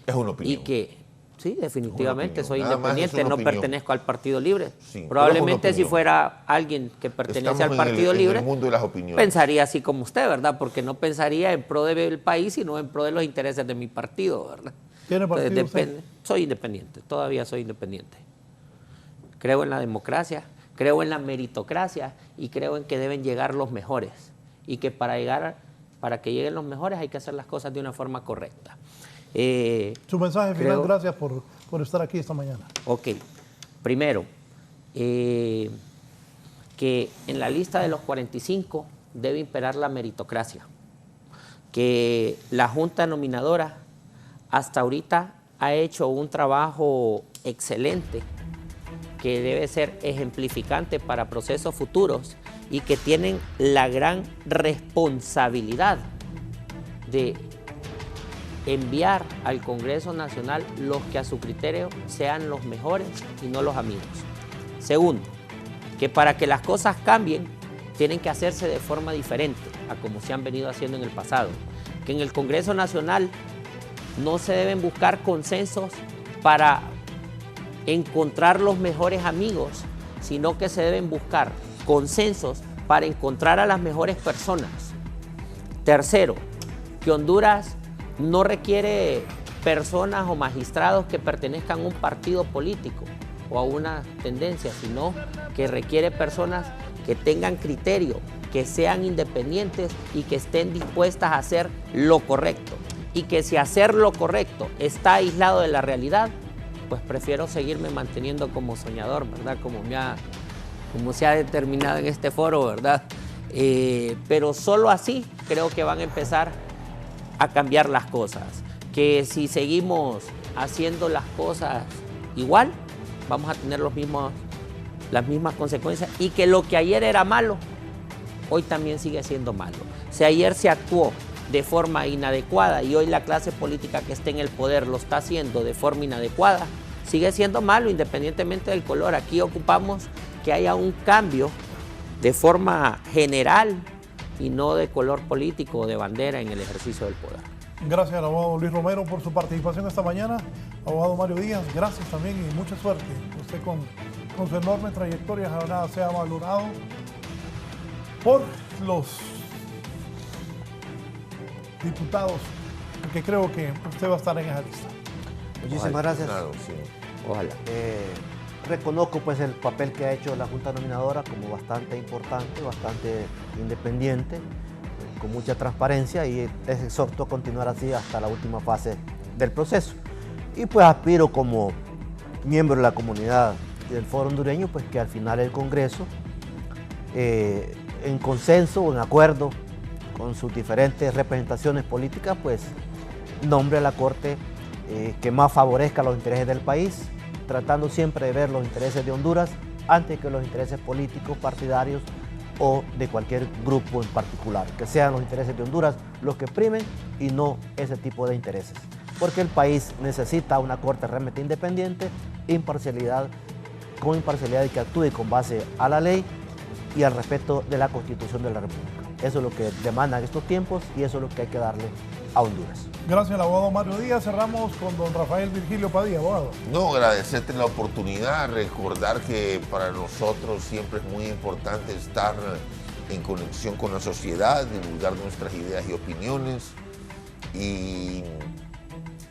Speaker 6: Es una opinión.
Speaker 5: Y que sí, definitivamente soy independiente, no pertenezco al Partido Libre.
Speaker 6: Sí,
Speaker 5: probablemente si fuera alguien que pertenece al Partido Libre,
Speaker 6: en el mundo de las opiniones,
Speaker 5: pensaría así como usted, ¿verdad? Porque no pensaría en pro del país, sino en pro de los intereses de mi partido, ¿verdad?
Speaker 3: ¿Tiene partido?
Speaker 5: Entonces, depende. Soy independiente, todavía soy independiente. Creo en la democracia, creo en la meritocracia y creo en que deben llegar los mejores y que para que lleguen los mejores hay que hacer las cosas de una forma correcta.
Speaker 3: Su mensaje final, gracias por estar aquí esta mañana.
Speaker 5: Ok, primero, que en la lista de los 45 debe imperar la meritocracia, que la Junta Nominadora hasta ahorita ha hecho un trabajo excelente que debe ser ejemplificante para procesos futuros y que tienen la gran responsabilidad de enviar al Congreso Nacional los que a su criterio sean los mejores y no los amigos. Segundo, que para que las cosas cambien tienen que hacerse de forma diferente a como se han venido haciendo en el pasado. Que en el Congreso Nacional no se deben buscar consensos para encontrar los mejores amigos, sino que se deben buscar consensos para encontrar a las mejores personas. Tercero, que Honduras no requiere personas o magistrados que pertenezcan a un partido político o a una tendencia, sino que requiere personas que tengan criterio, que sean independientes y que estén dispuestas a hacer lo correcto. Y que si hacer lo correcto está aislado de la realidad, pues prefiero seguirme manteniendo como soñador, ¿verdad? Como se ha determinado en este foro, ¿verdad? Pero solo así creo que van a empezar a cambiar las cosas. Que si seguimos haciendo las cosas igual, vamos a tener las mismas consecuencias, y que lo que ayer era malo, hoy también sigue siendo malo. Si ayer se actuó de forma inadecuada y hoy la clase política que está en el poder lo está haciendo de forma inadecuada, sigue siendo malo independientemente del color. Aquí ocupamos que haya un cambio de forma general y no de color político o de bandera en el ejercicio del poder.
Speaker 3: Gracias al abogado Luis Romero por su participación esta mañana. Abogado Mario Díaz, gracias también y mucha suerte. Usted con su enorme trayectoria, ojalá sea valorado por los diputados, porque creo que usted va a estar en esa lista.
Speaker 4: Muchísimas gracias.
Speaker 6: Claro, sí.
Speaker 5: Ojalá.
Speaker 4: Reconozco pues el papel que ha hecho la Junta Nominadora como bastante importante, bastante independiente, con mucha transparencia, y les exhorto a continuar así hasta la última fase del proceso. Y pues aspiro como miembro de la comunidad del Foro Hondureño, pues que al final el Congreso, en consenso o en acuerdo con sus diferentes representaciones políticas, pues nombre a la Corte que más favorezca los intereses del país, tratando siempre de ver los intereses de Honduras antes que los intereses políticos, partidarios o de cualquier grupo en particular. Que sean los intereses de Honduras los que primen y no ese tipo de intereses. Porque el país necesita una Corte realmente independiente, con imparcialidad y que actúe con base a la ley y al respeto de la Constitución de la República. Eso es lo que demandan estos tiempos y eso es lo que hay que darle a Honduras.
Speaker 3: Gracias al abogado Mario Díaz. Cerramos con don Rafael Virgilio Padilla, abogado.
Speaker 6: No, agradecerte la oportunidad, recordar que para nosotros siempre es muy importante estar en conexión con la sociedad, divulgar nuestras ideas y opiniones, y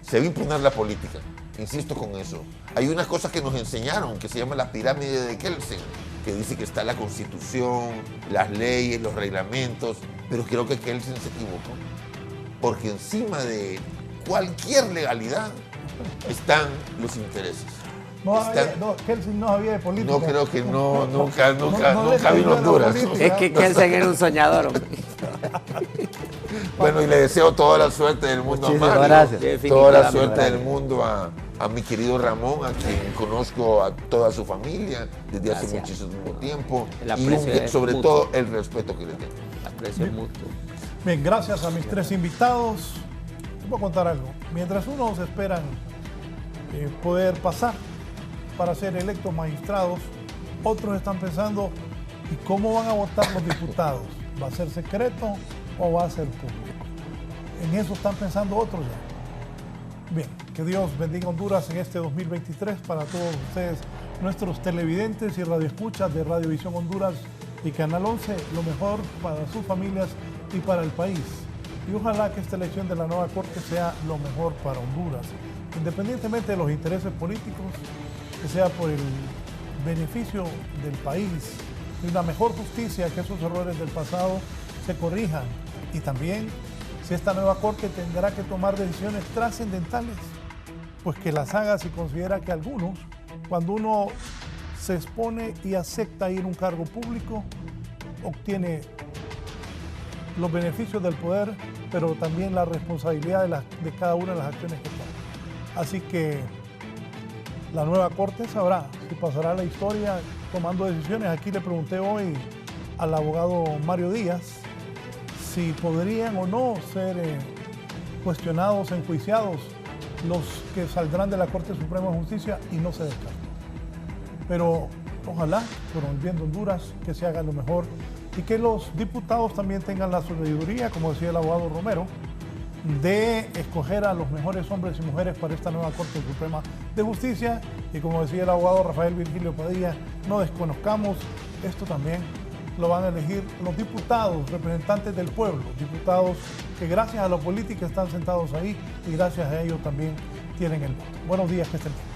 Speaker 6: se va a imponer la política, insisto con eso. Hay unas cosas que nos enseñaron que se llama la pirámide de Kelsen, que dice que está la Constitución, las leyes, los reglamentos, pero creo que Kelsen se equivocó, porque encima de cualquier legalidad están los intereses.
Speaker 3: Kelsen no sabía de política.
Speaker 6: No, creo que nunca vino a Honduras.
Speaker 5: Es que Kelsen era un soñador, hombre.
Speaker 6: Bueno, y le deseo toda la suerte del mundo a Mario,
Speaker 4: gracias.
Speaker 6: toda la suerte del mundo a mi querido Ramón, a quien conozco a toda su familia desde hace muchísimo tiempo, y sobre todo el respeto que le tengo.
Speaker 5: El aprecio mutuo.
Speaker 3: Bien, gracias a mis tres invitados. Les voy a contar algo. Mientras unos esperan poder pasar para ser electos magistrados, otros están pensando, ¿y cómo van a votar los diputados? ¿Va a ser secreto o va a ser público? En eso están pensando otros ya. Bien, que Dios bendiga Honduras en este 2023 para todos ustedes, nuestros televidentes y radioescuchas de Radiovisión Honduras y Canal 11, lo mejor para sus familias y para el país. Y ojalá que esta elección de la nueva Corte sea lo mejor para Honduras, independientemente de los intereses políticos, que sea por el beneficio del país y una mejor justicia, que esos errores del pasado se corrijan. Y también, si esta nueva Corte tendrá que tomar decisiones trascendentales, pues que las haga si considera que algunos, cuando uno se expone y acepta ir a un cargo público, obtiene los beneficios del poder, pero también la responsabilidad de cada una de las acciones que toma. Así que la nueva Corte sabrá si pasará la historia tomando decisiones. Aquí le pregunté hoy al abogado Mario Díaz si podrían o no ser cuestionados, enjuiciados los que saldrán de la Corte Suprema de Justicia, y no se descarta. Pero ojalá, por el bien de Honduras, que se haga lo mejor y que los diputados también tengan la sabiduría, como decía el abogado Romero, de escoger a los mejores hombres y mujeres para esta nueva Corte Suprema de Justicia. Y como decía el abogado Rafael Virgilio Padilla, no desconozcamos, esto también lo van a elegir los diputados, representantes del pueblo, diputados que gracias a la política están sentados ahí y gracias a ello también tienen el voto. Buenos días, que estén bien.